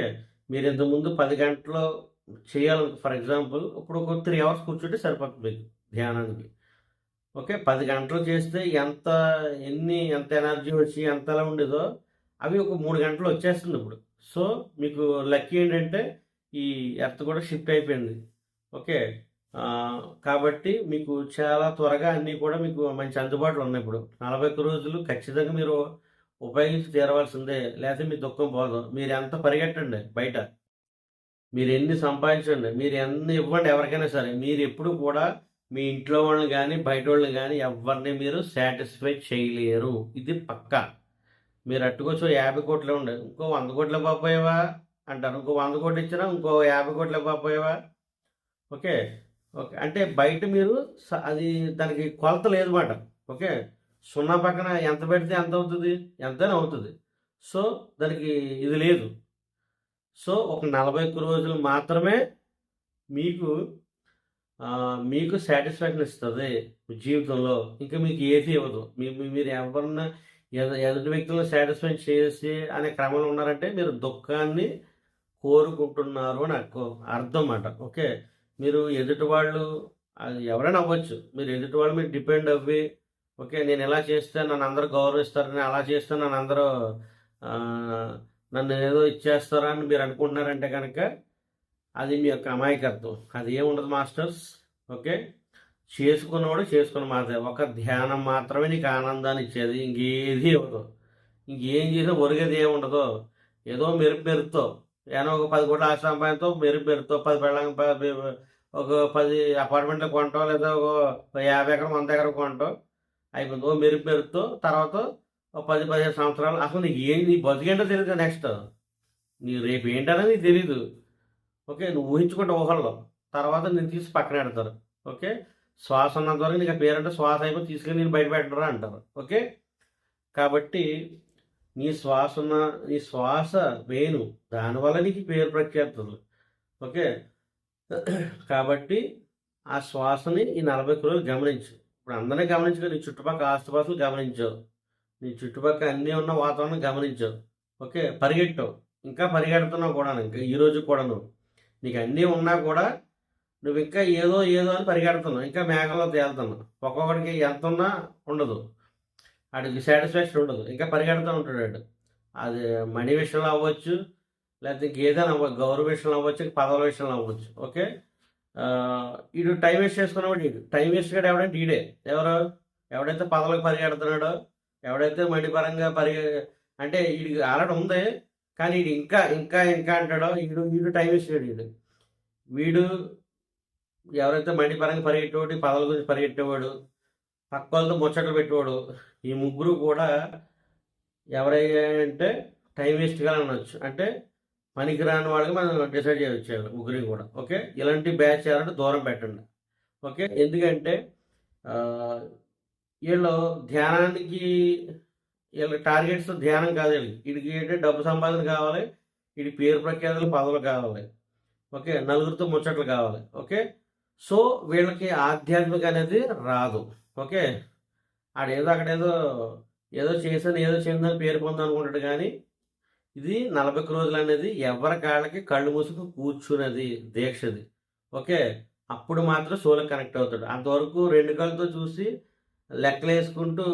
మీరు ఇంతకుముందు 10 గంటలు చేయాలి ఫర్ ఎగ్జాంపుల్, ఇప్పుడు ఒక 3 hours కూర్చుంటే సరిపోతుంది మీకు ధ్యానానికి. ఓకే, 10 గంటలు చేస్తే ఎంత ఎనర్జీ వచ్చి ఎంతలా ఉండేదో అవి ఒక 3 గంటలు వచ్చేస్తుంది ఇప్పుడు. సో మీకు లక్కీ ఏంటంటే ఈ ఎర్త్ కూడా షిఫ్ట్ అయిపోయింది. ఓకే, కాబట్టి మీకు చాలా త్వరగా అన్నీ కూడా మీకు మంచి అందుబాటులో ఉన్నాయి. ఇప్పుడు 41 రోజులు ఖచ్చితంగా మీరు ఉపయోగించి తీరవలసిందే, లేకపోతే మీ దుఃఖం పోదు. మీరు ఎంత పరిగెట్టండి బయట, మీరు ఎన్ని సంపాదించండి, మీరు ఎన్ని ఇవ్వండి ఎవరికైనా సరే, మీరు ఎప్పుడు కూడా మీ ఇంట్లో వాళ్ళని కానీ బయట వాళ్ళని కానీ ఎవరిని మీరు సాటిస్ఫై చేయలేరు. ఇది పక్కా. మీరు అట్టుకొచ్చి 50 కోట్లు ఉండే ఇంకో 100 కోట్లు ఇవ్వకపోయావా అంటారు, ఇంకో 100 కోట్లు ఇచ్చినా ఇంకో 50 కోట్లు ఇవ్వకపోయావా. ఓకే, ఓకే, అంటే బయట మీరు అది దానికి కొలత లేదన్నమాట. ఓకే, 0 పక్కన ఎంత పెడితే ఎంత అవుతుంది, ఎంతైనా అవుతుంది. సో దానికి ఇది లేదు. సో ఒక 41 రోజులు మాత్రమే మీకు సాటిస్ఫాక్షన్ ఇస్తుంది జీవితంలో, ఇంకా మీకు ఏది ఇవ్వదు. మీరు ఎవరన్నా ఎదుటి వ్యక్తులను సాటిస్ఫై చేసి అనే క్రమంలో ఉన్నారంటే మీరు దుఃఖాన్ని కోరుకుంటున్నారు అని అర్థం అన్నమాట. ఓకే, మీరు ఎదుటి వాళ్ళు ఎవరైనా అవ్వచ్చు, మీరు ఎదుటి వాళ్ళు మీరు డిపెండ్ అవ్వి ఓకే నేను ఎలా చేస్తే నన్ను అందరూ గౌరవిస్తారు, నేను అలా చేస్తే నన్ను ఏదో ఇచ్చేస్తారా అని మీరు అనుకుంటున్నారంటే కనుక అది మీ యొక్క అమాయకత్వం. అది ఏముండదు మాస్టర్స్. ఓకే, చేసుకున్నవాడు చేసుకున్న మాత్రమే, ఒక ధ్యానం మాత్రమే నీకు ఆనందాన్ని ఇచ్చేది, ఇంకేది ఇవ్వదు. ఇంకేం చేసినా ఒరిగేది ఏముండదు. ఏదో మెరుపుతో ఏదో ఒక 10 కోట్ల ఆస్తి సంపాదనతో మెరుపుతో 10 అపార్ట్మెంట్లు కొంటాం, లేదా ఒక 50 ఎకరం 100 ఎకరం కొంటాం. అయిపోయింది. ఓ మెరుపుతో తర్వాత ఓ 10, 15 సంవత్సరాలు అసలు నీ బతుకేంటో తెలియదు నెక్స్ట్. నీ రేపు ఏంటనేది నీకు తెలీదు. ఓకే. నువ్వు ఊహించుకుంటే ఊహల్లో. తర్వాత నిన్ను తీసి పక్కనెడతారు. ఓకే. శ్వాస ఉన్నంత వరకు నీకు ఆ పేరంటే శ్వాస అయిపోయి తీసుకెళ్ళి నేను బయట పెట్టరా అంటారు. ఓకే. కాబట్టి నీ శ్వాస మెయిను. దానివల్ల నీకు పేరు ప్రఖ్యాతులు. ఓకే. కాబట్టి ఆ శ్వాసని ఈ 40 రోజులు గమనించు. ఇప్పుడు అందరినీ గమనించుకో. నీ చుట్టుపక్కల ఆస్తుపాస్తులు గమనించావు. నీ చుట్టుపక్కల అన్నీ ఉన్న వాతావరణం గమనించావు. ఓకే. పరిగెట్టావు. ఇంకా పరిగెడుతున్నావు కూడా. ఇంకా ఈ రోజు కూడాను నీకు అన్నీ ఉన్నా కూడా నువ్వు ఇంకా ఏదో ఏదో అని పరిగెడుతున్నావు. ఇంకా మేఘంలో తేలుతున్నావు. ఒక్కొక్కడికి ఎంత ఉన్నా ఉండదు. వాడికి సాటిస్ఫాక్షన్ ఉండదు. ఇంకా పరిగెడుతూ ఉంటాడు వాడు. అది మనీ విషయంలో అవ్వచ్చు, లేకపోతే ఇంకేదైనా గౌరవ విషయంలో అవ్వచ్చు, పదవుల విషయంలో అవ్వచ్చు. ఓకే. వీడు టైం వేస్ట్ చేసుకున్నవాడు. వీడు టైం వేస్ట్ కూడా ఎవడంటే వీడే. ఎవడైతే పదవులకు పరిగెడుతున్నాడో, ఎవడైతే మనీ పరంగా అంటే వీడికి ఆల్రెడీ ఉంది, కానీ వీడు ఇంకా ఇంకా ఇంకా అంటాడో వీడు టైం వేస్ట్ వీడు. వీడు ఎవరైతే మనీ పరంగా పరిగెట్టేవాడు, పదవుల గురించి పరిగెట్టేవాడు, పక్క వాళ్ళతో ముచ్చట్లు పెట్టేవాడు, ఈ ముగ్గురు కూడా ఎవరైతే టైం వేస్ట్గా అనొచ్చు. అంటే పనికిరాని వాళ్ళకి మనం డిసైడ్ చేయవచ్చు ముగ్గురిని కూడా. ఓకే. ఇలాంటి బ్యాచ్ చేయాలంటే దూరం పెట్టండి. ఓకే. ఎందుకంటే వీళ్ళు ధ్యానానికి వీళ్ళ టార్గెట్స్ ధ్యానం కాదు. వీడికి ఏంటంటే డబ్బు సంపాదన కావాలి, వీడి పేరు ప్రఖ్యాతులు పదవులు కావాలి. ఓకే. నలుగురితో ముచ్చట్లు కావాలి. ఓకే. సో వీళ్ళకి ఆధ్యాత్మిక అనేది రాదు. ఓకే. ఆడేదో అక్కడేదో ఏదో చేశాను ఏదో చేసిందని పేరు పొందాను అనుకుంటాడు. కానీ ఇది 40 రోజులు అనేది ఎవరి కాళ్ళకి కళ్ళు మూసుకు కూర్చున్నది దీక్షది. ఓకే. అప్పుడు మాత్రం సోలకు కనెక్ట్ అవుతాడు. అంతవరకు 2 కళ్ళతో చూసి లెక్కలు వేసుకుంటూ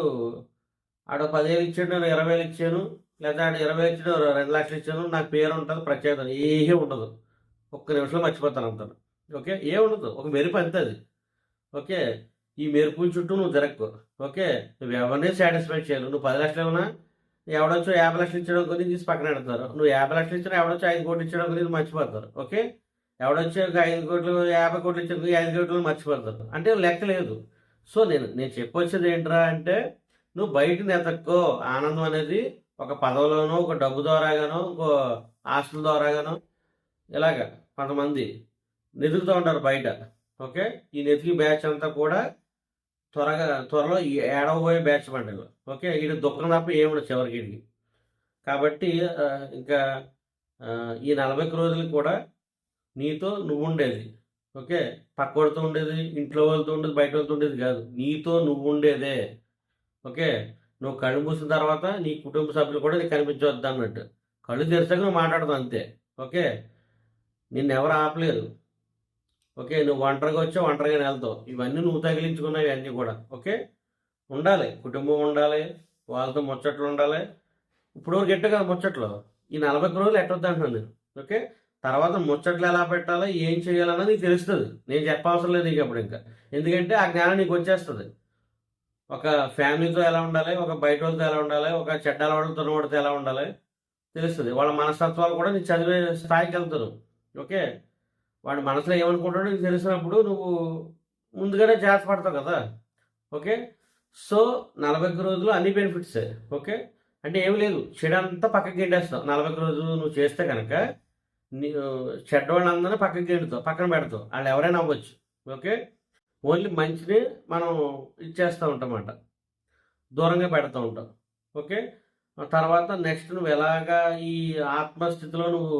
ఆడ 10,000 ఇచ్చాడు, నేను 20,000 ఇచ్చాను, లేదా ఆడ 20,000 ఇచ్చాడు, 2 లక్షలు ఇచ్చాను, నాకు పేరు ఉంటుంది, ప్రత్యేకత ఏమీ ఉండదు. ఒక్క నిమిషంలో మర్చిపోతాను అంటాను. ఓకే. ఏముండదు. ఒక మెరుపు అంతే అది. ఓకే. ఈ మెరుపుల చుట్టూ నువ్వు జరగకు. ఓకే. నువ్వు ఎవరిని సాటిస్ఫై చేయాలి. నువ్వు 10 లక్షలు ఏమన్నా ఎవడొచ్చో 50 లక్షలు ఇచ్చడం కొద్దిగా తీసి పక్కన పెడతారు. నువ్వు 50 లక్షలు ఇచ్చినా ఎవడొచ్చో 5 కోట్లు ఇచ్చడం కొద్దిగా మర్చిపోతారు. ఓకే. ఎవడొచ్చో 5 కోట్లు 50 కోట్లు ఇచ్చే 5 కోట్లు మర్చిపోతారు. అంటే లెక్క లేదు. సో నేను చెప్పొచ్చేది ఏంట్రా అంటే నువ్వు బయటని ఎతక్కో. ఆనందం అనేది ఒక పదవిలోనో, ఒక డబ్బు ద్వారాగానో, ఇంకో ఆస్తుల ద్వారాగానో ఇలాగ కొంతమంది వెతుకుతూ ఉంటారు బయట. ఓకే. ఈ వెతికి బ్యాచ్ అంతా కూడా త్వరలో ఏడవబోయే బ్యాచ్ పండుగ. ఓకే. వీడి దుఃఖం తప్ప ఏముండదు చివరికి వీడికి. కాబట్టి ఇంకా ఈ 40 రోజులు కూడా నీతో నువ్వు ఉండేది. ఓకే. పక్కవాడితో ఉండేది, ఇంట్లో వాళ్ళతో ఉండేది, బయట వాళ్ళతో ఉండేది కాదు. నీతో నువ్వు ఉండేదే. ఓకే. నువ్వు కళ్ళు మూసిన తర్వాత నీ కుటుంబ సభ్యులు కూడా నీకు కనిపించవద్దు అన్నట్టు. కళ్ళు తెరిచాక నువ్వు మాట్లాడతావు అంతే. ఓకే. నిన్ను ఎవరు ఆపలేరు. ఓకే. నువ్వు ఒంటరిగా వచ్చావు, ఒంటరిగానే వెళ్తావు. ఇవన్నీ నువ్వు తగిలించుకున్నావు ఇవన్నీ కూడా. ఓకే. ఉండాలి, కుటుంబం ఉండాలి, వాళ్ళతో ముచ్చట్లు ఉండాలి. ఇప్పుడు గట్టు కదా ముచ్చట్లు. ఈ 40 రోజులు ఎట్టొద్దు అంటున్నాను నేను. ఓకే. తర్వాత ముచ్చట్లు ఎలా పెట్టాలో ఏం చేయాలన్నది నీకు తెలుస్తుంది. నేను చెప్పవసరం లేదు నీకు అప్పుడు ఇంకా. ఎందుకంటే ఆ జ్ఞానం నీకు వచ్చేస్తుంది. ఒక ఫ్యామిలీతో ఎలా ఉండాలి, ఒక బయట వాళ్ళతో ఎలా ఉండాలి, ఒక చెడ్డ అలవాటుతో వాడితో ఎలా ఉండాలి తెలుస్తుంది. వాళ్ళ మనస్తత్వాలు కూడా నీకు చదివే స్థాయికి వెళ్తారు. ఓకే. వాడి మనసులో ఏమనుకుంటాడో నీకు తెలిసినప్పుడు నువ్వు ముందుగానే జాగ్రత్త పడతావు కదా. ఓకే. సో 40 రోజులు అన్ని బెనిఫిట్సే. ఓకే. అంటే ఏమి లేదు, చెడంతా పక్కకి గెంటేస్తావు 40 రోజులు నువ్వు చేస్తే కనుక. చెడ్డవాళ్ళందరినీ పక్కకి గెంటుతావు, పక్కన పెడతావు. వాళ్ళు ఎవరైనా అవ్వచ్చు. ఓకే. ఓన్లీ మంచిని మనం ఇచ్చేస్తూ ఉంటామన్నమాట, దూరంగా పెడతా ఉంటాం. ఓకే. తర్వాత నెక్స్ట్ నువ్వు ఎలాగా ఈ ఆత్మస్థితిలో నువ్వు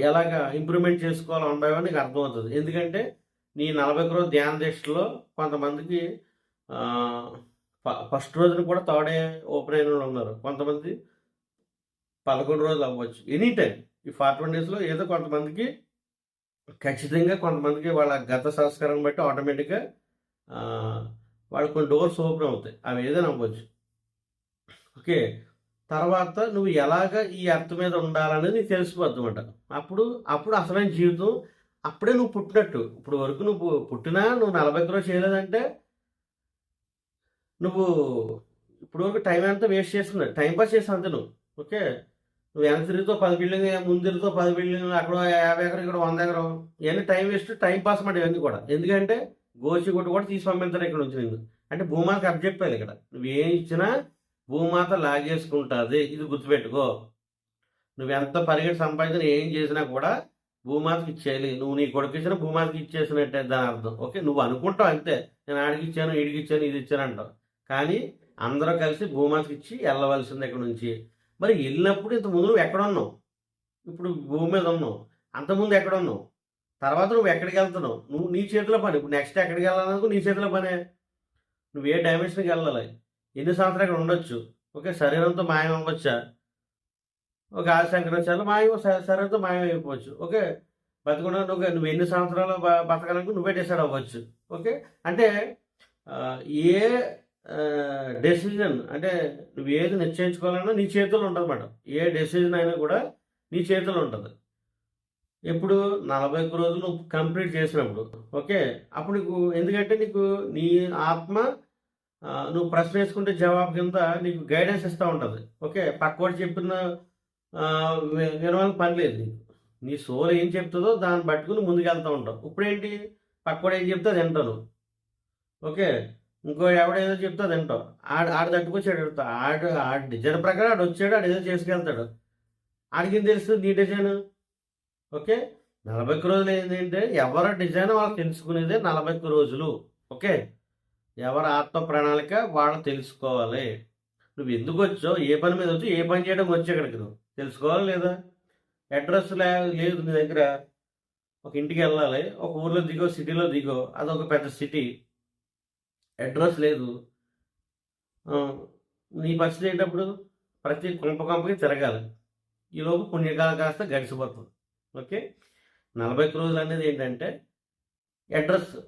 ఎలాగా ఇంప్రూవ్మెంట్ చేసుకోవాలో ఉండవో నీకు అర్థమవుతుంది. ఎందుకంటే నీ 40 రోజు ధ్యాన దీక్షలో కొంతమందికి ఫస్ట్ రోజున కూడా థర్డ్ డే ఓపెన్ అయిన వాళ్ళు ఉన్నారు. కొంతమంది 11 రోజులు అవ్వచ్చు. ఎనీ టైం ఈ 41 డేస్లో ఏదో కొంతమందికి ఖచ్చితంగా, కొంతమందికి వాళ్ళ గత సంస్కారం బట్టి ఆటోమేటిక్గా వాళ్ళకి కొన్ని డోర్స్ ఓపెన్ అవుతాయి. అవి ఏదైనా అవ్వచ్చు. ఓకే. తర్వాత నువ్వు ఎలాగ ఈ ఎర్త్ మీద ఉండాలనేది నీకు తెలిసిపోద్ది అనమాట. అప్పుడు అసలైన జీవితం అప్పుడే నువ్వు పుట్టినట్టు. ఇప్పుడు వరకు నువ్వు పుట్టినా నువ్వు 40 రోజులు చేయలేదంటే నువ్వు ఇప్పుడు వరకు టైం అంతా వేస్ట్ చేస్తున్నావు, టైం పాస్ చేస్తావు అంతే నువ్వు. ఓకే. నువ్వు ఎంత తిరుగుతో 10 బిల్డింగ్, ముందు తిరుగుతో 10 బిల్డింగ్, అక్కడ 50 ఎకరం, ఇక్కడ 100 ఎకరం, ఇవన్నీ టైం వేస్ట్, టైం పాస్ మాట ఇవన్నీ కూడా. ఎందుకంటే గోచి కొట్టు కూడా తీసి పంపిస్తారు ఇక్కడ నుంచి. నేను అంటే భూమాతకి అప్పచెప్పాలి ఇక్కడ. నువ్వేం ఇచ్చినా భూమాత లాగేసుకుంటుంది. ఇది గుర్తుపెట్టుకో. నువ్వెంత పరిగెట్టి సంపాదించిన ఏం చేసినా కూడా భూమాతకి ఇచ్చేయాలి. నువ్వు నీ కొడుకిచ్చిన భూమాతకి ఇచ్చేసినట్టే దాని అర్థం. ఓకే. నువ్వు అనుకుంటావు అంతే. నేను ఆడికిచ్చాను, ఈడికిచ్చాను, ఇది ఇచ్చాను అంటావు. కానీ అందరూ కలిసి భూమాతకి ఇచ్చి వెళ్ళవలసింది ఇక్కడ నుంచి. మరి వెళ్ళినప్పుడు ఇంతకుముందు నువ్వు ఎక్కడున్నావు? ఇప్పుడు భూమి మీద ఉన్నావు. అంతకుముందు ఎక్కడున్నావు? తర్వాత నువ్వు ఎక్కడికి వెళ్తున్నావు? నువ్వు నీ చేతిలో పని. ఇప్పుడు నెక్స్ట్ ఎక్కడికి వెళ్ళాలనుకో నీ చేతిలో పనే. నువ్వు ఏ డైమెన్షన్కి వెళ్ళాలి? ఎన్ని సంవత్సరాలు ఇక్కడ ఉండొచ్చు? ఓకే. శరీరంతో మాయం అవ్వచ్చా? ఒక ఆదిశంకరాచార్యులు శరీరంతో మాయం అయిపోవచ్చు. ఓకే. బతకుండా నువ్వు ఎన్ని సంవత్సరాలు బతకాలనుకో నువ్వే డిసైడ్ అవ్వచ్చు. ఓకే. అంటే ఏ డెసిజన్ అంటే నువ్వు ఏది నిశ్చయించుకోవాలన్నా నీ చేతుల్లో ఉంటుంది అన్నమాట. ఏ డెసిజన్ అయినా కూడా నీ చేతుల్లో ఉంటుంది. ఎప్పుడు 41 రోజులు నువ్వు కంప్లీట్ చేసినప్పుడు. ఓకే. అప్పుడు నీకు ఎందుకంటే నీకు నీ ఆత్మ నువ్వు ప్రశ్న వేసుకుంటే జవాబు కింద నీకు గైడెన్స్ ఇస్తూ ఉంటుంది. ఓకే. పక్కోడు చెప్పిన వినడానికి పని లేదు నీకు. నీ సోల్ ఏం చెప్తుందో దాన్ని పట్టుకుని ముందుకు వెళ్తూ ఉంటావు. ఇప్పుడేంటి పక్కోడు ఏం చెప్తే అది వింటాను. ఓకే. ఇంకో ఎవడేదో చెప్తే అది వింటావు. ఆడు తట్టుకొచ్చాడు అడుగుతా. ఆడు డిజైన్ ప్రకారం ఆడు వచ్చాడు, ఆడు ఏదో చేసుకెళ్తాడు. ఆడికి తెలుస్తుంది నీ డిజైన్. ఓకే. 41 రోజులు ఏంటంటే ఎవరి డిజైన్ వాళ్ళు తెలుసుకునేదే 41 రోజులు. ఓకే. ఎవరి ఆత్మ ప్రణాళిక వాళ్ళు తెలుసుకోవాలి. నువ్వు ఎందుకు వచ్చావు, ఏ పని మీద వచ్చావు, ఏ పని చేయడం వచ్చి ఇక్కడికి నువ్వు తెలుసుకోవాలి లేదా? అడ్రస్ లేదు నీ దగ్గర. ఒక ఇంటికి వెళ్ళాలి, ఒక ఊర్లో దిగో, సిటీలో దిగో, అదొక పెద్ద సిటీ. అడ్రస్ లేదు. నీ పరిస్థితి ఏంటప్పుడు? ప్రతి కొంపకి తిరగాలి. ఈలోపు పుణ్యకాలం కాస్త గడిచిపోతుంది. ఓకే. 41 రోజులు అనేది ఏంటంటే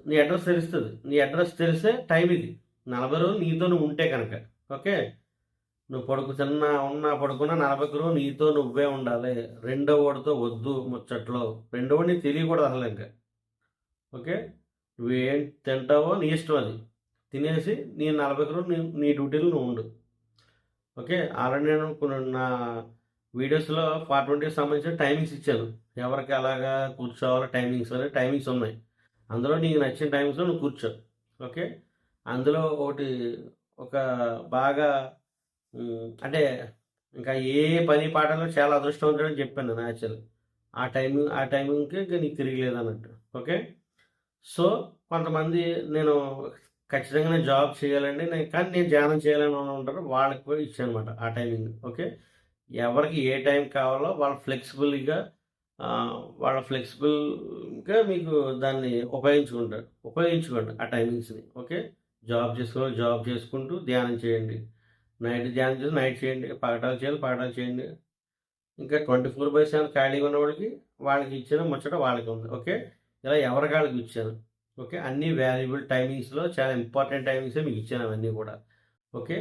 నీ అడ్రస్ తెలుస్తుంది. నీ అడ్రస్ తెలిసే టైం ఇది. 40 రోజులు నీతో నువ్వు ఉంటే కనుక. ఓకే. నువ్వు పడుకున్నా 40 రోజులు నీతో నువ్వే ఉండాలి. రెండో వాడితో వద్దు ముచ్చట్లో. రెండో వాడు నీకు తెలియకూడదు అసలు ఇంకా. ఓకే. నువ్వేం తింటావో నీ ఇష్టం అది. తినేసి నీ 40 రోజులు నీ డ్యూటీలో నువ్వు ఉండు. ఓకే. ఆల్రెడీ నేను నా వీడియోస్లో 420కి సంబంధించిన టైమింగ్స్ ఇచ్చాను. ఎవరికి అలాగా కూర్చోవాలో టైమింగ్స్ ఉన్నాయి. అందులో నీకు నచ్చిన టైమింగ్స్లో నువ్వు కూర్చో. ఓకే. అందులో ఒక బాగా అంటే ఇంకా ఏ పని పాటలో చాలా అదృష్టవంతుడని చెప్పాను నేను యాక్చువల్లీ. ఆ టైమింగ్కి నీకు తిరిగిలేదన్నట్టు. ఓకే. సో కొంతమంది నేను ఖచ్చితంగా నేను జాబ్ చేయాలండి కానీ నేను ధ్యానం చేయాలని ఉంటారు, వాళ్ళకి కూడా ఇచ్చాను అనమాట ఆ టైమింగ్. ఓకే. ఎవరికి ఏ టైం కావాలో వాళ్ళు ఫ్లెక్సిబుల్గా మీకు దాన్ని ఉపయోగించుకోండి ఆ టైమింగ్స్ని. ఓకే. జాబ్ చేసుకుంటూ ధ్యానం చేయండి. నైట్ ధ్యానం చేసి నైట్ చేయండి. పగటాలు చేయండి. ఇంకా 24/7 ఖాళీగా ఉన్న వాళ్ళకి ఇచ్చిన ముచ్చట వాళ్ళకి ఉంది. ఓకే. ఇలా ఎవరి కాళ్ళకి ఇచ్చాను. ఓకే. అన్నీ వాల్యుబుల్ టైమింగ్స్లో చాలా ఇంపార్టెంట్ టైమింగ్సే మీకు ఇచ్చాను అవన్నీ కూడా. ఓకే.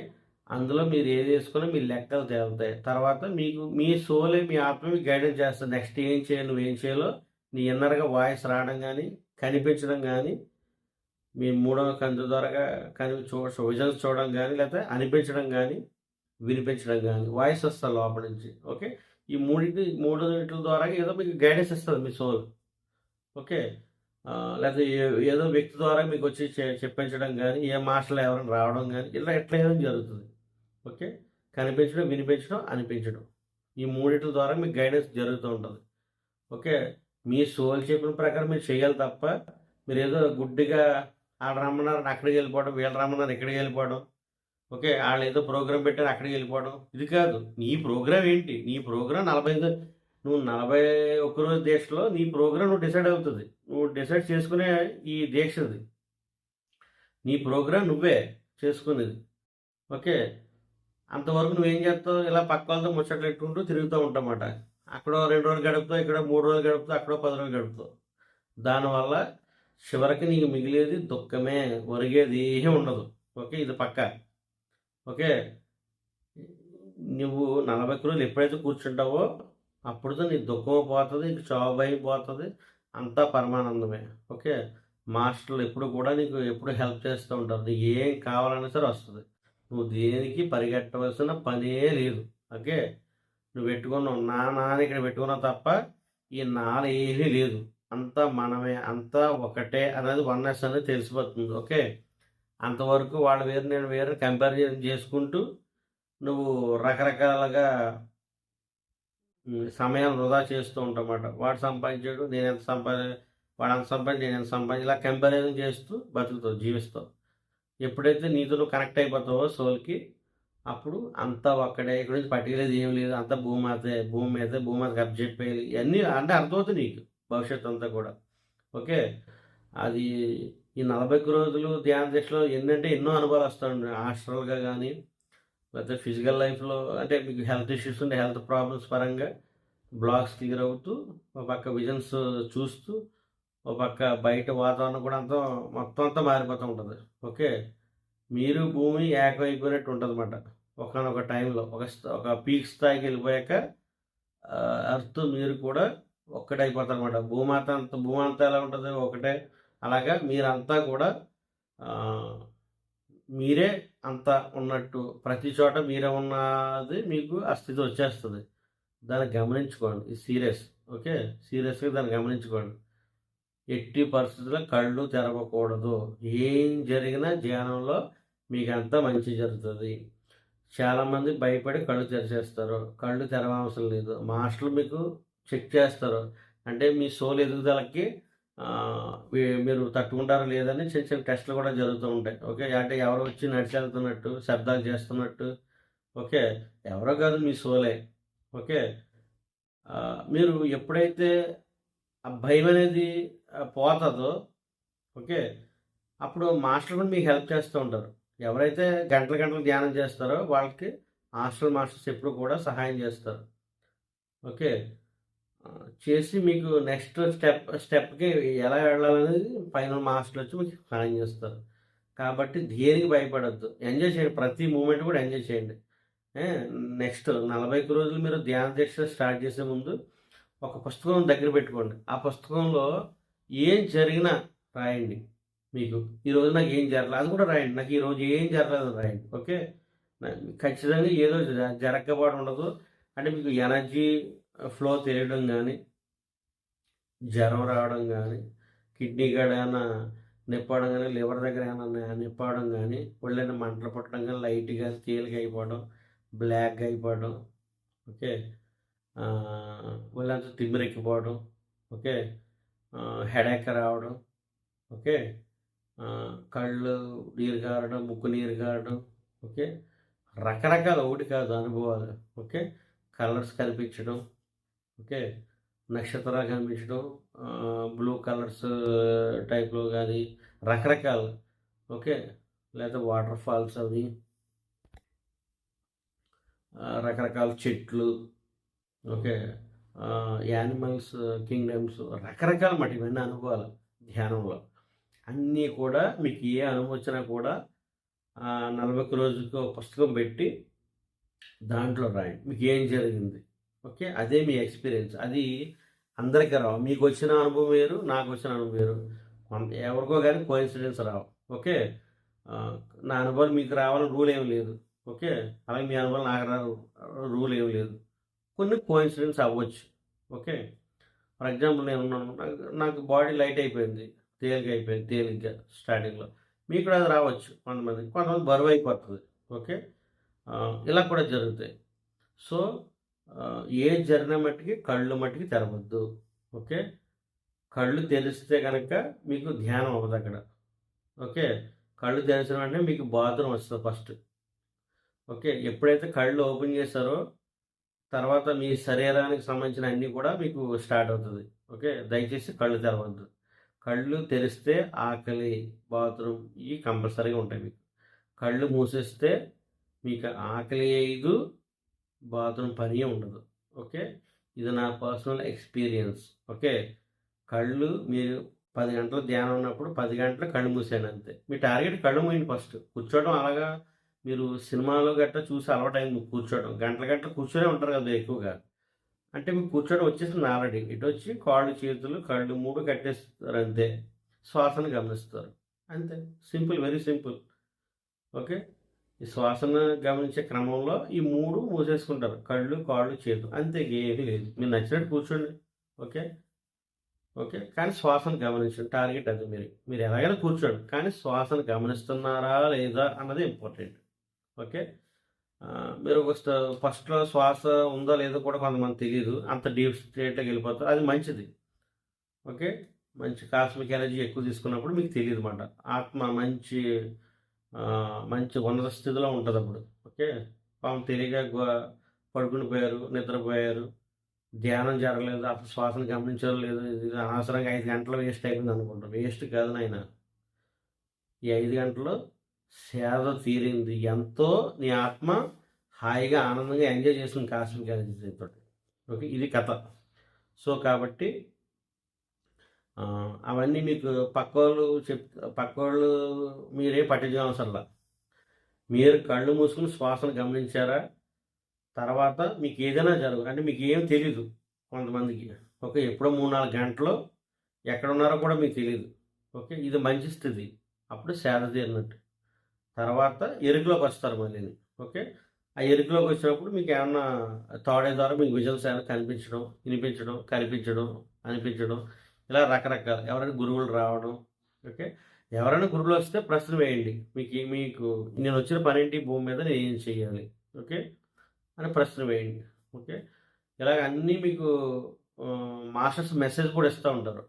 అందులో మీరు ఏది వేసుకున్నా మీ లెక్కలు తేలుతాయి. తర్వాత మీ సోలే మీ ఆత్మ మీకు గైడెన్స్ చేస్తుంది. నెక్స్ట్ ఏం చేయాలి, నువ్వేం చేయాలో నీ ఇన్నర్గా వాయిస్ రావడం కానీ కనిపించడం కానీ మీ మూడవ కంటి ద్వారా విజన్స్ చూడడం కానీ లేకపోతే అనిపించడం కానీ వినిపించడం కానీ వాయిస్ వస్తుంది లోపల నుంచి. ఓకే. ఈ మూడింటి ద్వారా ఏదో మీకు గైడెన్స్ ఇస్తుంది మీ సోల్. ఓకే. లేకపోతే ఏదో వ్యక్తి ద్వారా మీకు వచ్చి చెప్పించడం కానీ ఏ మాస్టర్లు ఎవరైనా రావడం కానీ ఇలా ఎట్లా జరుగుతుంది. ఓకే. కనిపించడం, వినిపించడం, అనిపించడం, ఈ మూడింటి ద్వారా మీకు గైడెన్స్ జరుగుతూ ఉంటుంది. ఓకే. మీ సోల్ చెప్పిన ప్రకారం మీరు చేయాలి తప్ప మీరు ఏదో గుడ్డిగా వాళ్ళు రమ్మన్నారు అక్కడికి వెళ్ళిపోవడం, వీళ్ళు రమ్మన్నారు ఇక్కడికి వెళ్ళిపోవడం. ఓకే. వాళ్ళు ఏదో ప్రోగ్రామ్ పెట్టారు అక్కడికి వెళ్ళిపోవడం, ఇది కాదు. నీ ప్రోగ్రామ్ ఏంటి? నీ ప్రోగ్రామ్ 41 రోజు దీక్షలో నీ ప్రోగ్రామ్ నువ్వు డిసైడ్ అవుతుంది. నువ్వు డిసైడ్ చేసుకునే ఈ దీక్షది నీ ప్రోగ్రామ్ నువ్వే చేసుకునేది. ఓకే. అంతవరకు నువ్వేం చేస్తావు? ఇలా పక్క వాళ్ళతో ముచ్చట్లు పెట్టుకుంటూ తిరుగుతూ ఉంటామన్నమాట. అక్కడ 2 రోజులు గడుపుతావు, ఇక్కడ 3 రోజులు గడుపుతావు, అక్కడ 10 రోజులు గడుపుతావు. దానివల్ల చివరికి నీకు మిగిలేది దుఃఖమే, ఒరిగేది ఏమీ ఉండదు. ఓకే. ఇది పక్క. ఓకే. నువ్వు 40 రోజులు ఎప్పుడైతే కూర్చుంటావో అప్పుడుతో నీ దుఃఖం పోతుంది, నీకు చావు భయం పోతుంది, అంతా పరమానందమే. ఓకే. మాస్టర్లు ఎప్పుడు కూడా నీకు ఎప్పుడు హెల్ప్ చేస్తూ ఉంటారు. నీకు ఏం కావాలన్నా సరే వస్తుంది. నువ్వు దేనికి పరిగెట్టవలసిన పనే లేదు. ఓకే. నువ్వు పెట్టుకున్నావు నాన్న ఇక్కడ పెట్టుకున్నావు తప్ప ఈ ఏమీ లేదు. అంతా మనమే, అంతా ఒకటే అనేది వన్నెస్ అనేది తెలిసిపోతుంది. ఓకే. అంతవరకు వాళ్ళు వేరు నేను వేరు కంపారిజన్ చేసుకుంటూ నువ్వు రకరకాలుగా సమయం వృధా చేస్తూ ఉంటామాట. వాడు సంపాదించాడు వాడు అంత సంపాదించి నేను ఎంత సంపాదించి ఇలా కంపారిజన్ చేస్తూ బతుకుతావు, జీవిస్తావు. ఎప్పుడైతే నీతో నువ్వు కనెక్ట్ అయిపోతావో సోల్కి, అప్పుడు అంతా ఒక్కడే, ఇక్కడ నుంచి పట్టుకెళ్ళేది ఏం లేదు, అంతా భూమాతకి అబ్జెక్ట్ ఇవన్నీ అంటే అర్థమవుతుంది నీకు భవిష్యత్తు అంతా కూడా. ఓకే, అది ఈ 41 రోజులు ధ్యాన దీక్షలో ఏంటంటే ఎన్నో అనుభవాలు వస్తాయి. హాస్టల్గా కానీ లేకపోతే ఫిజికల్ లైఫ్లో, అంటే మీకు హెల్త్ ఇష్యూస్ ఉంటే హెల్త్ ప్రాబ్లమ్స్ పరంగా బ్లాక్స్ క్లియర్ అవుతూ, ఒక పక్క విజన్స్ చూస్తూ, ఒక పక్క బయట వాతావరణం కూడా మొత్తం అంతా మారిపోతూ ఉంటుంది. ఓకే, మీరు భూమి ఏకమైపోయినట్టు ఉంటుంది అన్నమాట. ఒకనొక టైంలో ఒక పీక్ స్థాయికి వెళ్ళిపోయాక అర్త్ మీరు కూడా ఒక్కటైపోతారు అన్నమాట. భూమి అంతా ఎలా ఉంటుంది ఒకటే. అలాగా మీరంతా కూడా మీరే అంతా ఉన్నట్టు, ప్రతి చోట మీరే ఉన్నది మీకు ఆ స్థితి వచ్చేస్తుంది. దాన్ని గమనించుకోండి, ఇది సీరియస్. ఓకే, సీరియస్గా దాన్ని గమనించుకోండి. ఎట్టి పరిస్థితుల్లో కళ్ళు తెరవకూడదు. ఏం జరిగినా ధ్యానంలో మీకు అంతా మంచి జరుగుతుంది. చాలామంది భయపడి కళ్ళు తెరిచేస్తారు. కళ్ళు తెరవవసరం లేదు. మాస్టర్లు మీకు చెక్ చేస్తారు, అంటే మీ సోల్ ఎదుగుదలకి మీరు తట్టుకుంటారో లేదని చిన్న చిన్న టెస్టులు కూడా జరుగుతూ ఉంటాయి. ఓకే, అంటే ఎవరో వచ్చి నడిచి వెళ్తున్నట్టు, శబ్దాలు చేస్తున్నట్టు. ఓకే, ఎవరో కాదు, మీ సోలే. ఓకే, మీరు ఎప్పుడైతే ఆ భయం అనేది పోతుందో, ఓకే, అప్పుడు మాస్టర్లు కూడా మీకు హెల్ప్ చేస్తూ ఉంటారు. ఎవరైతే గంటలు ధ్యానం చేస్తారో వాళ్ళకి మాస్టర్స్ ఎప్పుడు కూడా సహాయం చేస్తారు. ఓకే, చేసి మీకు నెక్స్ట్ స్టెప్కి ఎలా వెళ్ళాలనేది ఫైనల్ మాస్టర్లు వచ్చి మీకు సహాయం చేస్తారు. కాబట్టి దేనికి భయపడద్దు, ఎంజాయ్ చేయండి. ప్రతి మూమెంట్ కూడా ఎంజాయ్ చేయండి. నెక్స్ట్ 41 రోజులు మీరు ధ్యాన దీక్ష స్టార్ట్ చేసే ముందు ఒక పుస్తకం దగ్గర పెట్టుకోండి. ఆ పుస్తకంలో ఏం జరిగినా రాయండి. మీకు ఈరోజు నాకు ఏం జరగలేదు అది కూడా రాయండి. నాకు ఈరోజు ఏం జరగలేదు రాయండి. ఓకే, ఖచ్చితంగా ఏదో జరగకపోవడం ఉండదు. అంటే మీకు ఎనర్జీ ఫ్లో తెలియడం కానీ, జ్వరం రావడం కానీ, కిడ్నీ కాడ ఏమైనా నిప్పవడం కానీ, లివర్ దగ్గర ఏమైనా నిప్పవడం కానీ, ఒళ్ళైనా మంటలు పుట్టడం కానీ, లైట్గా తేలిక అయిపోవడం, బ్లాక్గా అయిపోవడం. ఓకే, ఒళ్ళంతా తిమ్మిరెక్కిపోవడం. ఓకే, హెడేక్ రావడం. ఓకే, కళ్ళు నీరు కారడం, ముక్కు నీరు కారడం. ఓకే, రకరకాల ఒకటి కాదు అనుభవాలు. ఓకే, కలర్స్ కనిపించడం. ఓకే, నక్షత్రాలు కనిపించడం, బ్లూ కలర్స్ టైప్లో కానీ రకరకాలు. ఓకే, లేదా వాటర్ ఫాల్స్ అవి, రకరకాల చెట్లు. ఓకే, యానిమల్స్ కింగ్డమ్స్, రకరకాల మాట ఇవన్నీ అనుభవాలు ధ్యానంలో. అన్నీ కూడా మీకు ఏ అనుభవం వచ్చినా కూడా 41 రోజులకి ఒక పుస్తకం పెట్టి దాంట్లో రాయండి మీకు ఏం జరిగింది. ఓకే, అదే మీ ఎక్స్పీరియన్స్. అది అందరికీ రావు. మీకు వచ్చిన అనుభవం వేరు, నాకు వచ్చిన అనుభవం వేరు. ఎవరికో కానీ కోఇన్సిడెన్స్ రావు. ఓకే, నా అనుభవం మీకు రావాలని రూల్ ఏమి లేదు. ఓకే, అలాగే మీ అనుభవం నాకు రూల్ ఏమి లేదు. కొన్ని కోఇన్సిడెన్స్ అవ్వచ్చు. ఓకే, ఫర్ ఎగ్జాంపుల్ నేను ఉన్నాను, నాకు బాడీ లైట్ అయిపోయింది, తేలిగ్గా స్టార్టింగ్లో. మీకు కూడా అది రావచ్చు. కొంతమంది బరువు అయిపోతుంది. ఓకే, ఇలా కూడా జరుగుతాయి. సో ఏ జరిగిన మట్టికి కళ్ళు మట్టికి తెరవద్దు. ఓకే, కళ్ళు తెరిస్తే కనుక మీకు ధ్యానం అవ్వదు అక్కడ. ఓకే, కళ్ళు తెరిచిన వెంటనే మీకు బాత్రూమ్ వస్తుంది ఫస్ట్. ఓకే, ఎప్పుడైతే కళ్ళు ఓపెన్ చేస్తారో తర్వాత మీ శరీరానికి సంబంధించిన అన్నీ కూడా మీకు స్టార్ట్ అవుతుంది. ఓకే, దయచేసి కళ్ళు తెరవద్దు. కళ్ళు తెరిస్తే ఆకలి, బాత్రూమ్ ఇవి కంపల్సరీగా ఉంటాయి మీకు. కళ్ళు మూసేస్తే మీకు ఆకలి అయ్యదు, బాత్రూమ్ పని ఉండదు. ఓకే, ఇది నా పర్సనల్ ఎక్స్పీరియన్స్. ఓకే, కళ్ళు మీరు 10 గంటలు ధ్యానం ఉన్నప్పుడు 10 గంటలు కళ్ళు మూసాను అంతే. మీ టార్గెట్ కళ్ళు మూయండి ఫస్ట్. కూర్చోవడం అలాగా మీరు సినిమాలో గట్రా చూసి అలవాటైంది కూర్చోవడం. గంటలు కూర్చొనే ఉంటారు కదా ఎక్కువగా. అంటే మీకు కూర్చోవడం వచ్చేసింది ఆల్రెడీ. ఇటు వచ్చి కాళ్ళు చేతులు కళ్ళు 3 కట్టేస్తారు అంతే. శ్వాసను గమనిస్తారు అంతే. Simple, very simple. ఓకే, ఈ శ్వాసను గమనించే క్రమంలో ఈ 3 మూసేసుకుంటారు, కళ్ళు కాళ్ళు చేతులు అంతే. ఏమీ లేదు, మీరు నచ్చినట్టు కూర్చోండి. Okay okay. కానీ శ్వాసను గమనించండి. టార్గెట్ అది మీరు ఎలాగైనా కూర్చోండి. కానీ శ్వాసను గమనిస్తున్నారా లేదా అన్నది ఇంపార్టెంట్. ఓకే. మీరు ఒక ఫస్ట్‌లో శ్వాస ఉందో లేదో కూడా కొంతమందికి తెలీదు. అంత డీప్ స్టేట్‌లోకి వెళ్ళిపోతారు. అది మంచిది. ఓకే. మంచి కాస్మిక్ ఎనర్జీ ఎక్కువ తీసుకున్నప్పుడు మీకు తెలీదన్నమాట. ఆత్మ మంచి ఉన్నత స్థితిలో ఉంటదప్పుడు. ఓకే. పాపం తెలియక పడుకుని పోయారు, నిద్రపోయారు, ధ్యానం జరగలేదు, అసలు శ్వాసను గమనించారో లేదో, ఇది అనవసరంగా 5 గంటలు వేస్ట్ అయిపోయింది అనుకుంటారు. వేస్ట్ కాదు నాయన. ఈ 5 గంటలు సేద తీరింది. ఎంతో నీ ఆత్మ హాయిగా, ఆనందంగా ఎంజాయ్ చేసింది కాస్మిక్ ఎనర్జీ తోటి. ఓకే. ఇది కథ. సో, కాబట్టి అవన్నీ మీకు పక్కోళ్ళు మీరేం పట్టించుకోనవసరంలా. మీరు కళ్ళు మూసుకొని శ్వాసను గమనించారా? తర్వాత మీకు ఏదైనా అంటే మీకు ఏం తెలీదు కొంతమందికి. ఓకే. ఎప్పుడో 3, 4 గంటలు ఎక్కడున్నారో కూడా మీకు తెలీదు. ఓకే. ఇది మంచి స్థితి. అప్పుడు సేద తీరినట్టు. తర్వాత ఎరుకలోకి వస్తారు మళ్ళీని. ఓకే. ఆ ఎరుకలోకి వచ్చినప్పుడు మీకు ఏమన్నా తాడే ద్వారా మీకు విజువల్స్ ఏమైనా కనిపించడం, వినిపించడం, కనిపించడం, అనిపించడం, ఇలా రకరకాలు. ఎవరైనా గురువులు రావడం. ఓకే. ఎవరైనా గురువులు వస్తే ప్రశ్న వేయండి. మీకు నేను వచ్చిన పనేంటి భూమి మీద, నేను ఏం చేయాలి? ఓకే. అని ప్రశ్న వేయండి. ఓకే. ఇలాగ అన్నీ మీకు మాస్టర్స్ మెసేజ్ కూడా ఇస్తూ ఉంటారు.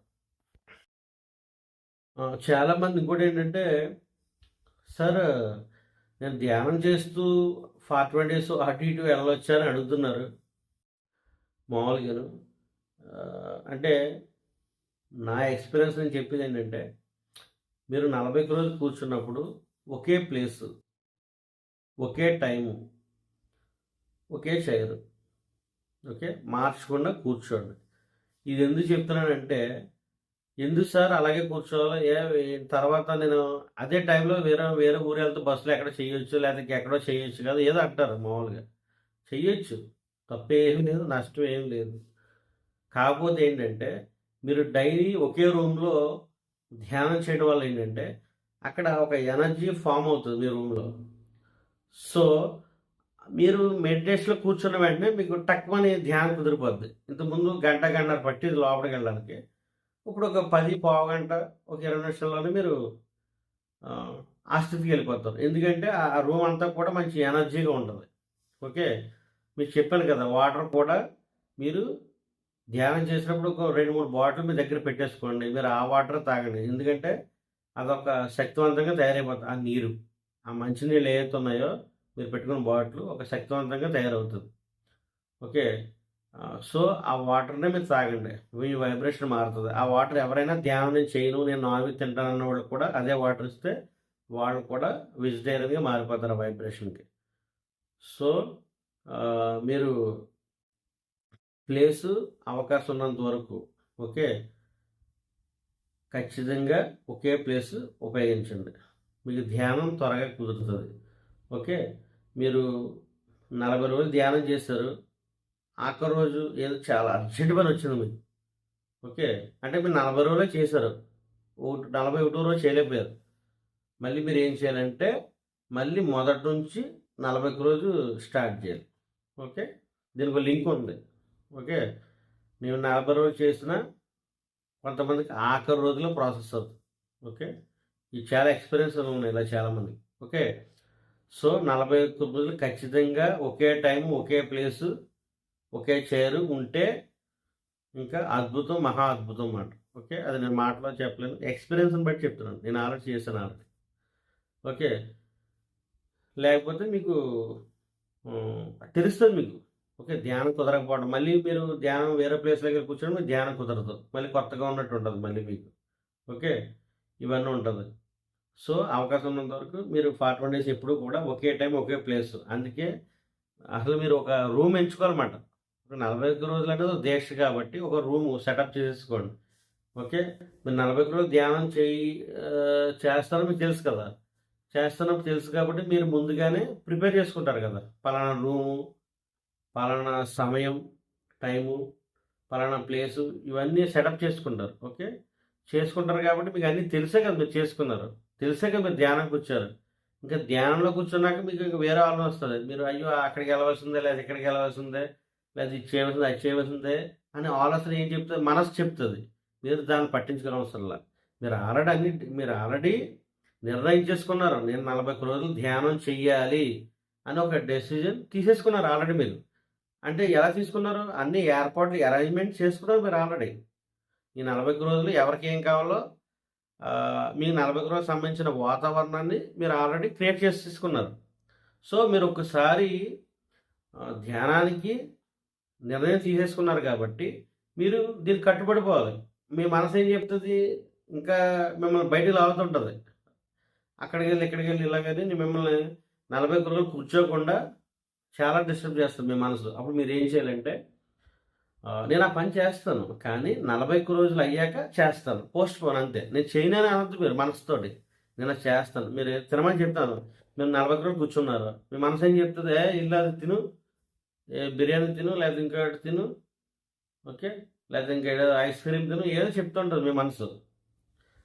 చాలామంది ఇంకోటి ఏంటంటే, సార్ నేను ధ్యానం చేస్తూ 41 డేస్ అటు ఇటు వెళ్ళొచ్చా అని అడుగుతున్నారు మామూలుగాను. అంటే నా ఎక్స్పీరియన్స్ నేను చెప్పేది ఏంటంటే, మీరు 40 రోజులు కూర్చున్నప్పుడు ఒకే ప్లేసు, ఒకే టైము, ఒకే చైరు. ఓకే. మార్చకుండా కూర్చోండి. ఇది ఎందుకు చెప్తున్నానంటే, ఎందుకు సార్ అలాగే కూర్చోవాలి? తర్వాత నేను అదే టైంలో వేరే ఊరు వెళ్తే బస్సులో ఎక్కడ చేయొచ్చు, లేకపోతే ఎక్కడో చేయొచ్చు కదా, ఏదో అంటారు మామూలుగా. చెయ్యొచ్చు. తప్పేం లేదు, నష్టం ఏం లేదు. కాకపోతే ఏంటంటే, మీరు డైలీ ఒకే రూమ్‌లో ధ్యానం చేయడం వల్ల ఏంటంటే, అక్కడ ఒక ఎనర్జీ ఫామ్ అవుతుంది మీ రూమ్‌లో. సో, మీరు మెడిటేషన్‌లో కూర్చున్న వెంటనే మీకు టక్‌మని ధ్యానం కుదిరిపోద్ది. ఇంతకుముందు గంట, గంటన్నర పట్టేది లోపలికెళ్ళడానికి. ఇప్పుడు ఒక 10, పావుగంట, ఒక 20 నిమిషాల్లోనే మీరు ఆ స్థితికి వెళ్ళిపోతారు. ఎందుకంటే ఆ రూమ్ అంతా కూడా మంచి ఎనర్జీగా ఉంటది. ఓకే. మీకు చెప్పాను కదా, వాటర్ కూడా మీరు ధ్యానం చేసినప్పుడు ఒక 2, 3 బాటిల్ మీ దగ్గర పెట్టేసుకోండి. మీరు ఆ వాటర్ తాగండి. ఎందుకంటే అదొక శక్తివంతంగా తయారైపోతుంది. ఆ నీరు, ఆ మంచినీళ్ళు ఏవైతే ఉన్నాయో మీరు పెట్టుకున్న బాటిల్ ఒక శక్తివంతంగా తయారవుతుంది. ఓకే. సో, ఆ వాటర్‌నే మీరు తాగండి. మీ వైబ్రేషన్ మారుతది. ఆ వాటర్ ఎవరైనా ధ్యానం నేను చేయను, నేను నాన్ వెజ్ తింటానన్న వాళ్ళకి కూడా అదే వాటర్ ఇస్తే వాళ్ళు కూడా వెజిటేరియన్‌గా మారిపోతారు ఆ వైబ్రేషన్‌కి. సో, మీరు ప్లేసు, అవకాశం ఉన్నంత వరకు ఓకే, ఖచ్చితంగా ఒకే ప్లేసు ఉపయోగించండి. మీకు ధ్యానం త్వరగా కుదురుతుంది. ఓకే. మీరు 40 రోజులు ధ్యానం చేశారు. ఆఖరి రోజు ఏదో చాలా అర్జెంట్ పని వచ్చింది మీకు. ఓకే. అంటే మీరు 40 రోజులే చేశారు. 41 రోజు చేయలేకపోయారు. మళ్ళీ మీరు ఏం చేయాలంటే, మళ్ళీ మొదటి నుంచి 40 రోజు స్టార్ట్ చేయాలి. ఓకే. దీనికి లింక్ ఉంది. ఓకే. నేను 40 రోజులు చేసిన కొంతమందికి ఆఖరి రోజులో ప్రాసెస్ అవుతుంది. ఓకే. ఇది చాలా ఎక్స్పీరియన్స్ ఉన్నాయి ఇలా చాలామంది. ఓకే. సో, 41 రోజులు ఖచ్చితంగా ఒకే టైం, ఒకే ప్లేసు, ఒకే చైరు ఉంటే ఇంకా అద్భుతం, మహా అద్భుతం మాట. ఓకే. అది నేను మాటలో చెప్పలేను. ఎక్స్పీరియన్స్‌ని బట్టి చెప్తున్నాను. నేను ఆల్రెడీ చేశాను ఆల్రెడీ. ఓకే. లేకపోతే మీకు తెలుస్తుంది మీకు. ఓకే. ధ్యానం కుదరకపోవడం. మళ్ళీ మీరు ధ్యానం వేరే ప్లేస్‌లోకి కూర్చొని మీకు ధ్యానం కుదరదు. మళ్ళీ కొత్తగా ఉన్నట్టు ఉంటది మళ్ళీ మీకు. ఓకే. ఇవన్నీ ఉంటది. సో, అవకాశం ఉన్నంత వరకు మీరు 41 డేస్ ఎప్పుడూ కూడా ఒకే టైం, ఒకే ప్లేసు. అందుకే అసలు మీరు ఒక రూమ్ ఎంచుకోవాలన్నమాట. 41 రోజులు అనేది ఒక దీక్ష కాబట్టి ఒక రూము సెటప్ చేసేసుకోండి. ఓకే. మీరు 41 రోజులు ధ్యానం చేస్తారని మీకు తెలుసు కదా! చేస్తున్నప్పుడు తెలుసు కాబట్టి మీరు ముందుగానే ప్రిపేర్ చేసుకుంటారు కదా! పలానా రూము, పలానా సమయం, టైము, పలానా ప్లేసు, ఇవన్నీ సెటప్ చేసుకుంటారు. ఓకే. చేసుకుంటారు కాబట్టి మీకు అన్నీ తెలిసే కదా మీరు చేసుకున్నారు. తెలిసే కదా మీరు ధ్యానంకి వచ్చారు. ఇంకా ధ్యానంలో కూర్చున్నాక మీకు ఇంక వేరే ఆలోచన వస్తది. మీరు అయ్యో, అక్కడికి వెళ్ళవలసిందే, లేదా ఇక్కడికి వెళ్ళవలసిందే, లేదా ఇది చేయవలసిందే, అది చేయవలసిందే అని ఆలోచన ఏం చెప్తది? మనసు చెప్తది. మీరు దాన్ని పట్టించుకోని అవసరంలా. మీరు ఆల్రెడీ నిర్ణయం చేసుకున్నారు. నేను 41 రోజులు ధ్యానం చెయ్యాలి అని ఒక డెసిషన్ తీసేసుకున్నారు ఆల్రెడీ మీరు. అంటే ఎలా తీసుకున్నారు? అన్ని ఏర్పాట్లు అరేంజ్‌మెంట్ చేసుకున్నారు మీరు ఆల్రెడీ. ఈ 41 రోజులు ఎవరికేం కావాలో మీ 41 రోజులకు సంబంధించిన వాతావరణాన్ని మీరు ఆల్రెడీ క్రియేట్ చేసేసుకున్నారు. సో, మీరు ఒక్కసారి ధ్యానానికి నిర్ణయం తీసేసుకున్నారు కాబట్టి, మీరు దీనికి కట్టుబడిపోవాలి. మీ మనసు ఏం చెప్తది? ఇంకా మిమ్మల్ని బయటికి లాగుతుంటది. అక్కడికెళ్ళి, ఇక్కడికెళ్ళి ఇలాగని మిమ్మల్ని 41 రోజులు కూర్చోకుండా చాలా డిస్టర్బ్ చేస్తది మీ మనసు. అప్పుడు మీరేం చేయాలంటే, నేను ఆ పని చేస్తాను. కానీ 41 రోజులు అయ్యాక చేస్తాను. పోస్ట్‌పోన్ అంతే. నేను చేయనని అనొద్దు మీరు మనసుతోటి. నేను అది చేస్తాను. మీరు తినమని చెప్తాను. మీరు 41 రోజులు కూర్చున్నారు. మీ మనసు ఏం చెప్తది? ఎళ్లి అది తిను, బిర్యానీ తిను, లేకపోతే ఇంకోటి తిను, ఓకే. లేకపోతే ఇంకేదో ఐస్ క్రీమ్ తిను, ఏదో చెప్తుంటది మీ మనసు.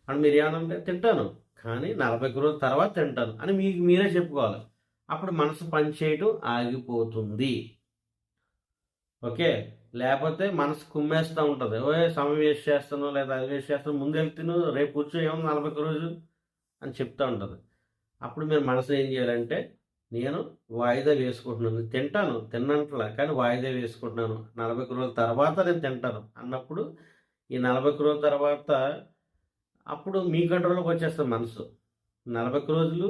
అని మీరేమనంటే తింటాను. కానీ 41 రోజుల తర్వాత తింటాను అని మీకు మీరే చెప్పుకోవాలి. అప్పుడు మనసు పని చేయటం ఆగిపోతుంది. ఓకే. లేపోతే మనసు కుమ్మేస్తా ఉంటది. ఓయ్! సమయం వేస్ట్ చేస్తాను, లేదా అది వేస్ట్ చేస్తాను, ముందెళ్ళి తిను, రేపు కూర్చో ఏముంది 41 రోజు అని చెప్తా ఉంటది. అప్పుడు మీరు మనసు ఏం చేయాలంటే, నేను వాయిదా వేసుకుంటున్నాను. తింటాను, తినట్లా, కానీ వాయిదా వేసుకుంటున్నాను. 41 రోజుల తర్వాత నేను తింటాను అన్నప్పుడు, ఈ 41 రోజుల తర్వాత అప్పుడు మీ కంట్రోల్‌లోకి వచ్చేస్తది మనసు. 41 రోజులు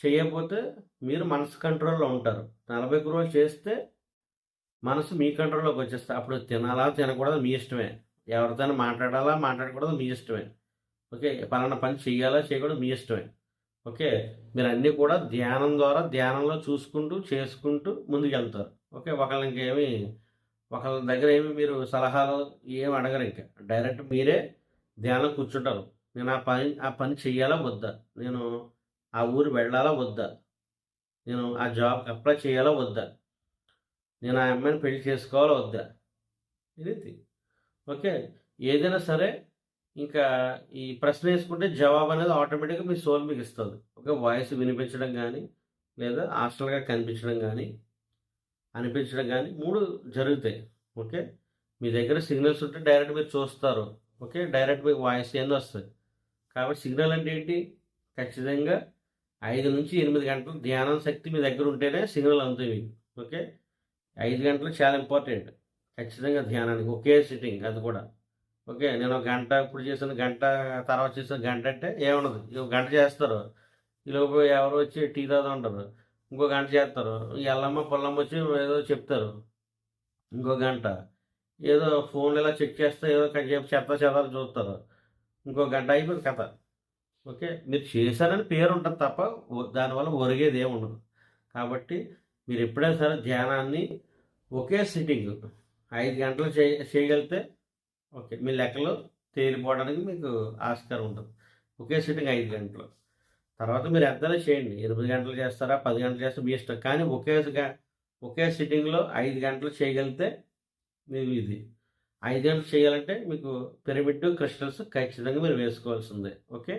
చేయకపోతే మీరు మనసు కంట్రోల్‌లో ఉంటారు. 41 రోజులు చేస్తే మనసు మీ కంట్రోల్‌లోకి వచ్చేస్తది. అప్పుడు తినాలా, తినకూడదా మీ ఇష్టమే. ఎవరితోనైనా మాట్లాడాలా, మాట్లాడకూడదా మీ ఇష్టమే. ఓకే. పలానా పని చెయ్యాలా, చేయకూడదా మీ ఇష్టమే. ఓకే. మీరన్నీ కూడా ధ్యానం ద్వారా, ధ్యానంలో చూసుకుంటూ, చేసుకుంటూ ముందుకెళ్తారు. ఓకే. ఒకళ్ళ దగ్గర ఏమి మీరు సలహాలు ఏమి అడగరింక. డైరెక్ట్ మీరే ధ్యానం కూర్చుంటారు. నేను ఆ పని చెయ్యాలా వద్దా? నేను ఆ ఊరు వెళ్ళాలా వద్దా? నేను ఆ జాబ్‌కి అప్లై చేయాలా వద్దా? నేను ఆ అమ్మాయిని పెళ్లి చేసుకోవాలా వద్దా? ఇది. ఓకే. ఏదైనా సరే ఇంకా ఈ ప్రశ్న వేసుకుంటే జవాబనేది ఆటోమేటిక్‌గా మీ సోల్ మీకిస్తది. ఓకే. వాయిస్ వినిపించడం గానీ, లేదా హాస్టల్‌గా కనిపించడం గానీ, అనిపించడం గానీ 3 జరుగుతాయి. ఓకే. మీ దగ్గర సిగ్నల్స్ ఉంటే డైరెక్ట్ మీరు చూస్తారు. ఓకే. డైరెక్ట్ మీకు వాయిస్ వస్తది. కాబట్టి సిగ్నల్ అంటే ఏంటి? ఖచ్చితంగా 5-8 గంటలు ధ్యానం శక్తి మీ దగ్గర ఉంటేనే సిగ్నల్ అందుతాయి మీకు. ఓకే. 5 గంటలు చాలా ఇంపార్టెంట్. ఖచ్చితంగా ధ్యానానికి ఒకే సిట్టింగ్ అది కూడా. ఓకే. నేను ఒక గంట ఇప్పుడు చేశాను, గంట తర్వాత చేశాను, గంట అంటే ఏముండదు. ఒక గంట చేస్తారు. ఈలోపు ఎవరో వచ్చి టీ తాగుతా ఇంకో గంట చేస్తారు. ఎల్లమ్మ, పుల్లమ్మ వచ్చి ఏదో చెప్తారు. ఇంకో గంట. ఏదో ఫోన్‌లో ఇలా చెక్ చేస్తే ఏదో కాసేపు చెత్తా చెదారం చూస్తారు. ఇంకో గంట అయిపోయింది కథ. ఓకే. మీరు చేశారని పేరుంటది తప్ప దానివల్ల ఒరిగేదేముండదు. కాబట్టి మీరెప్పుడైనా సరే ధ్యానాన్ని ఒకే సిట్టింగ్ 5 గంటలు చేయగలిగితే ఓకే. మీ లెక్కలో తేలిపోవడానికి మీకు ఆస్కారం ఉంటది. ఒకే సిట్టింగ్ 5 గంటలు. తర్వాత మీరు ఎంతైనా చేయండి. 8 గంటలు చేస్తారా, 10 గంటలు చేస్తారా మీ ఇష్టం. కానీ ఒకే సిట్టింగ్‌లో 5 గంటలు చేయగలిగితే మీకు ఇది. 5 గంటలు చేయాలంటే మీకు పిరమిడ్ క్రిస్టల్స్ ఖచ్చితంగా మీరు వేసుకోవాల్సిందే. ఓకే.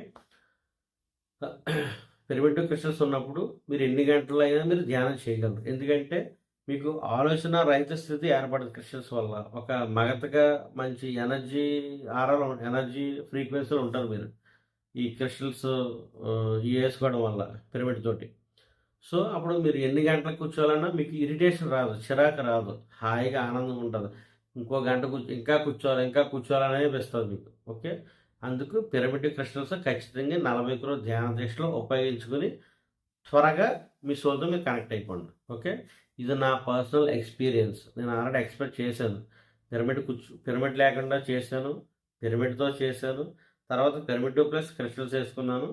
పిరమిడ్ క్రిస్టల్స్ ఉన్నప్పుడు మీరు ఎన్ని గంటలైనా మీరు ధ్యానం చేయగలరు. ఎందుకంటే మీకు ఆలోచన రహిత స్థితి ఏర్పడదు క్రిస్టల్స్ వల్ల. ఒక మగతగా మంచి ఎనర్జీ ఫ్రీక్వెన్సీలో ఉంటారు మీరు. ఈ క్రిస్టల్స్ ఏసుకోవడం వల్ల పిరమిడ్ తోటి. సో, అప్పుడు మీరు ఎన్ని గంటలకు కూర్చోవాలన్నా మీకు ఇరిటేషన్ రాదు, చిరాకు రాదు. హాయిగా ఆనందంగా ఉంటది. ఇంకో గంట ఇంకా కూర్చోవాలి, ఇంకా కూర్చోవాలని అనిపిస్తది మీకు. ఓకే. అందుకు పిరమిడ్ క్రిస్టల్స్ ఖచ్చితంగా 41 రోజులు ధ్యాన దీక్షలో ఉపయోగించుకొని త్వరగా మీ సోల్‌తో మీరు కనెక్ట్ అయిపోండి. ఓకే. ఇది నా పర్సనల్ ఎక్స్‌పీరియన్స్. నేను ఆల్రెడీ ఎక్స్‌పెక్ట్ చేశాను. పిరమిడ్ లేకుండా చేశాను. పిరమిడ్‌తో చేశాను. తర్వాత పిరమిడ్ ప్లస్ క్రిస్టల్స్ ఏసుకున్నాను.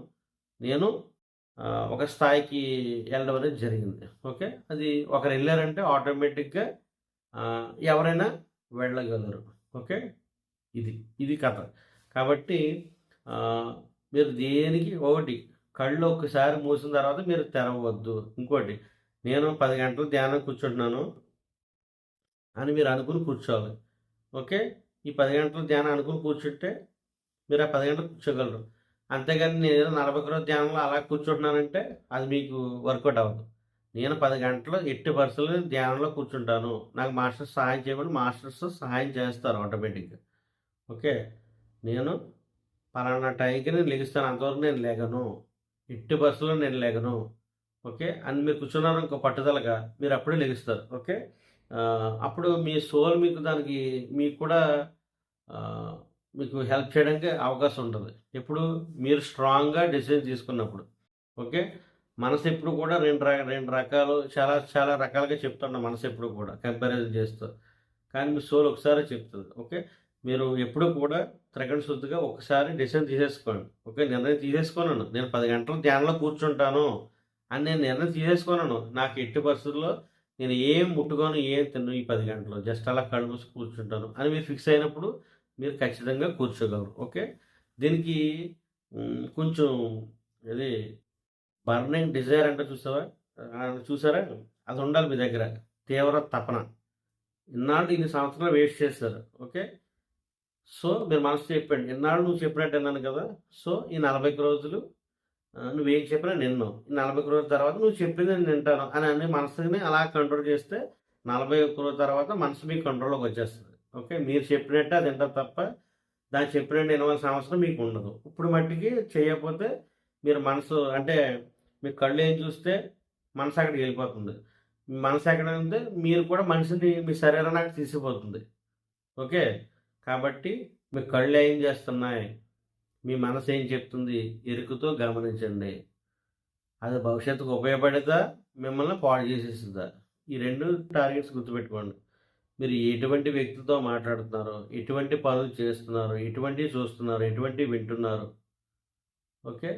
నేను ఒక స్థాయికి వెళ్ళడం అనేది జరిగింది. ఓకే. అది ఒకరెళ్లారంటే ఆటోమేటిక్‌గా ఎవరైనా వెళ్ళగలరు. ఓకే. ఇది కథ. కాబట్టి మీరు దేనికి ఒకటి కళ్ళు ఒక్కసారి మూసిన తర్వాత మీరు తెరవద్దు. ఇంకోటి నేను 10 గంటలు ధ్యానం కూర్చుంటున్నాను అని మీరు అనుకుని కూర్చోవాలి. ఓకే. ఈ 10 గంటలు ధ్యానం అనుకుని కూర్చుంటే మీరు ఆ 10 గంటలు కూర్చోగలరు. అంతేగాని నేనేదో 41 రోజులు ధ్యానంలో అలా కూర్చుంటున్నానంటే అది మీకు వర్కౌట్ అవ్వదు. నేను 10 గంటలు ఎట్టి పరిస్థితుల్లో ధ్యానంలో కూర్చుంటాను. నాకు మాస్టర్స్ సహాయం చేయమని మాస్టర్స్ సహాయం చేస్తారు ఆటోమేటిక్‌గా. ఓకే. నేను పలానా టైంకి నేను లెగుస్తాను. అంతవరకు నేను లెగను. ఎట్టి పరిస్థితుల్లో నేను లెగను. ఓకే. అని మీరు కూర్చున్నారనుకో పట్టుదలగా, మీరు అప్పుడే లెగుస్తారు. ఓకే. అప్పుడు మీ సోల్ మీకు దానికి మీకు కూడా ఆహ్, మీకు హెల్ప్ చేయడానికి అవకాశం ఉంటది. ఎప్పుడు? మీరు స్ట్రాంగ్‌గా డెసిషన్ తీసుకున్నప్పుడు. ఓకే. మనసెప్పుడు కూడా 2 రకాలు చాలా చాలా రకాలుగా చెప్తుంటాం మనసెప్పుడు కూడా కంపారిజన్ చేస్తూ. కానీ మీ సోల్ ఒకసారే చెప్తది. ఓకే. మీరు ఎప్పుడు కూడా త్రికరణ శుద్ధిగా ఒకసారి డెసిషన్ తీసేసుకోండి. ఓకే. నిర్ణయం తీసేసుకున్నాను. నేను 10 గంటలు ధ్యానంలో కూర్చుంటాను అని నేను నిర్ణయం తీసేసుకున్నాను. నాకు ఎట్టి పరిస్థితుల్లో నేను ఏం ముట్టుకోను, ఏం తినను ఈ 10 గంటలు. జస్ట్ అలా కళ్ళు మూసి కూర్చుంటాను అని మీరు ఫిక్స్ అయినప్పుడు మీరు ఖచ్చితంగా కూర్చోగలరు. ఓకే. దీనికి కొంచెం ఇది బర్నింగ్ డిజైర్ అంటే చూసావా? చూసారా? అది ఉండాలి మీ దగ్గర. తీవ్ర తపన. ఇన్నాళ్ళు ఇన్ని సంవత్సరాలు వేస్ట్ చేశారు. ఓకే. సో, మీరు మనసుతో చెప్పండి. ఇన్నాళ్ళు నువ్వు చెప్పినట్టు విన్నాను కదా! సో, ఈ 41 రోజులు నువ్వేం చెప్పినా నిన్ను. ఈ 41 రోజుల తర్వాత నువ్వు చెప్పింది నేను వింటాను అని అని మనసుని అలా కంట్రోల్ చేస్తే 41 రోజుల తర్వాత మనసు మీ కంట్రోల్‌లోకి వచ్చేస్తది. ఓకే. మీరు చెప్పినట్టే అది వింటారు తప్ప దాన్ని చెప్పినట్టు వినవలసిన అవసరం మీకు ఉండదు. ఇప్పుడు మట్టికి చేయకపోతే మీరు మనసు అంటే మీ కళ్ళు ఏం చూస్తే మనసు అక్కడికెళ్ళిపోతుంది. మీ మనసు ఎక్కడ ఉంది మీరు కూడా మనిషిని మీ శరీరాన్ని అక్కడికి తీసుకుపోతుంది. ఓకే. కాబట్టి మీ కళ్ళు ఏం చేస్తున్నాయి? మీ మనసు ఏం చెప్తుంది? ఎరుకుతో గమనించండి. అది భవిష్యత్తుకు ఉపయోగపడిద్దా? మిమ్మల్ని పాడు చేసేసిద్దా? ఈ 2 టార్గెట్స్ గుర్తుపెట్టుకోండి. మీరు ఎటువంటి వ్యక్తితో మాట్లాడుతున్నారో, ఎటువంటి పనులు చేస్తున్నారో, ఎటువంటివి చూస్తున్నారు, ఎటువంటివి వింటున్నారు. ఓకే.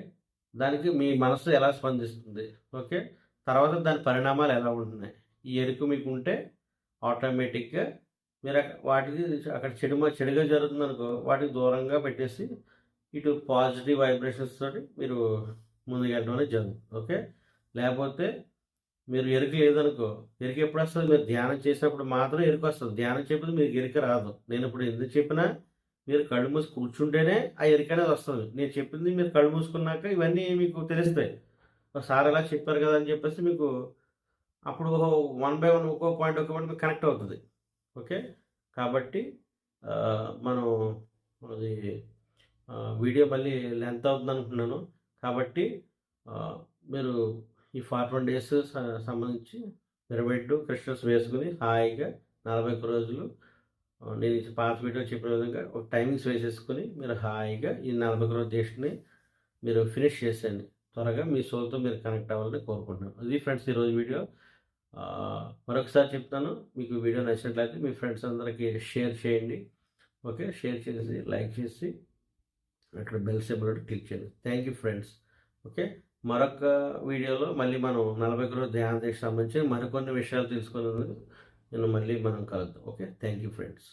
దానికి మీ మనసు ఎలా స్పందిస్తుంది. ఓకే. తర్వాత దాని పరిణామాలు ఎలా ఉంటున్నాయి. ఈ ఎరుక మీకుంటే ఆటోమేటిక్‌గా మీరు వాటికి అక్కడ చెడుగా జరుగుతుందనుకో వాటికి దూరంగా పెట్టేసి ఇటు పాజిటివ్ వైబ్రేషన్స్ తోటి మీరు ముందుకెళ్ళడం అనేది జరుగుతుంది. ఓకే. లేకపోతే మీరు ఎరుక లేదనుకో, ఎరుక ఎప్పుడొస్తది? మీరు ధ్యానం చేసినప్పుడు మాత్రం ఎరుకొస్తది. ధ్యానం చేయకపోతే మీకు ఎరుక రాదు. నేనిప్పుడు ఎందుకు చెప్పినా మీరు కళ్ళు మూసి కూర్చుంటేనే ఆ ఎరుక అనేది వస్తది. నేను చెప్పింది మీరు కళ్ళు మూసుకున్నాక ఇవన్నీ మీకు తెలుస్తాయి. సార్ ఇలా చెప్పారు కదా! అని చెప్పేసి మీకు అప్పుడు వన్ బై వన్ ఒక్కో పాయింట్ మీకు కనెక్ట్ అవుతది. ఓకే. కాబట్టి మనం అది వీడియో మళ్ళీ లెంత్ అవుతుందనుకుంటున్నాను. కాబట్టి మీరు ఈ 41 డేస్ సంబంధించి పిరమిడ్ క్రిస్టల్స్ వేసుకొని హాయిగా 41 రోజులు నేను పాత వీడియో చెప్పిన విధంగా ఒక టైమింగ్స్ వేసేసుకొని మీరు హాయిగా ఈ 41 రోజు దీక్షని మీరు ఫినిష్ చేసేయండి. త్వరగా మీ సోల్‌తో మీరు కనెక్ట్ అవ్వాలని కోరుకుంటున్నాను. ఇది ఫ్రెండ్స్ ఈరోజు వీడియో. మరొకసారి చెప్తాను. మీకు వీడియో నచ్చినట్లయితే మీ ఫ్రెండ్స్ అందరికీ షేర్ చేయండి. ఓకే. షేర్ చేసి, లైక్ చేసి, అక్కడ బెల్ సింబల్ క్లిక్ చేయండి. Thank you friends. ఓకే. మరొక వీడియోలో మళ్ళీ మనం 41 రోజు ధ్యాన దీక్షకు సంబంధించి మరికొన్ని విషయాలు తెలుసుకునేందుకు నేను మళ్ళీ మనం కలుద్దాం. ఓకే. Thank you friends.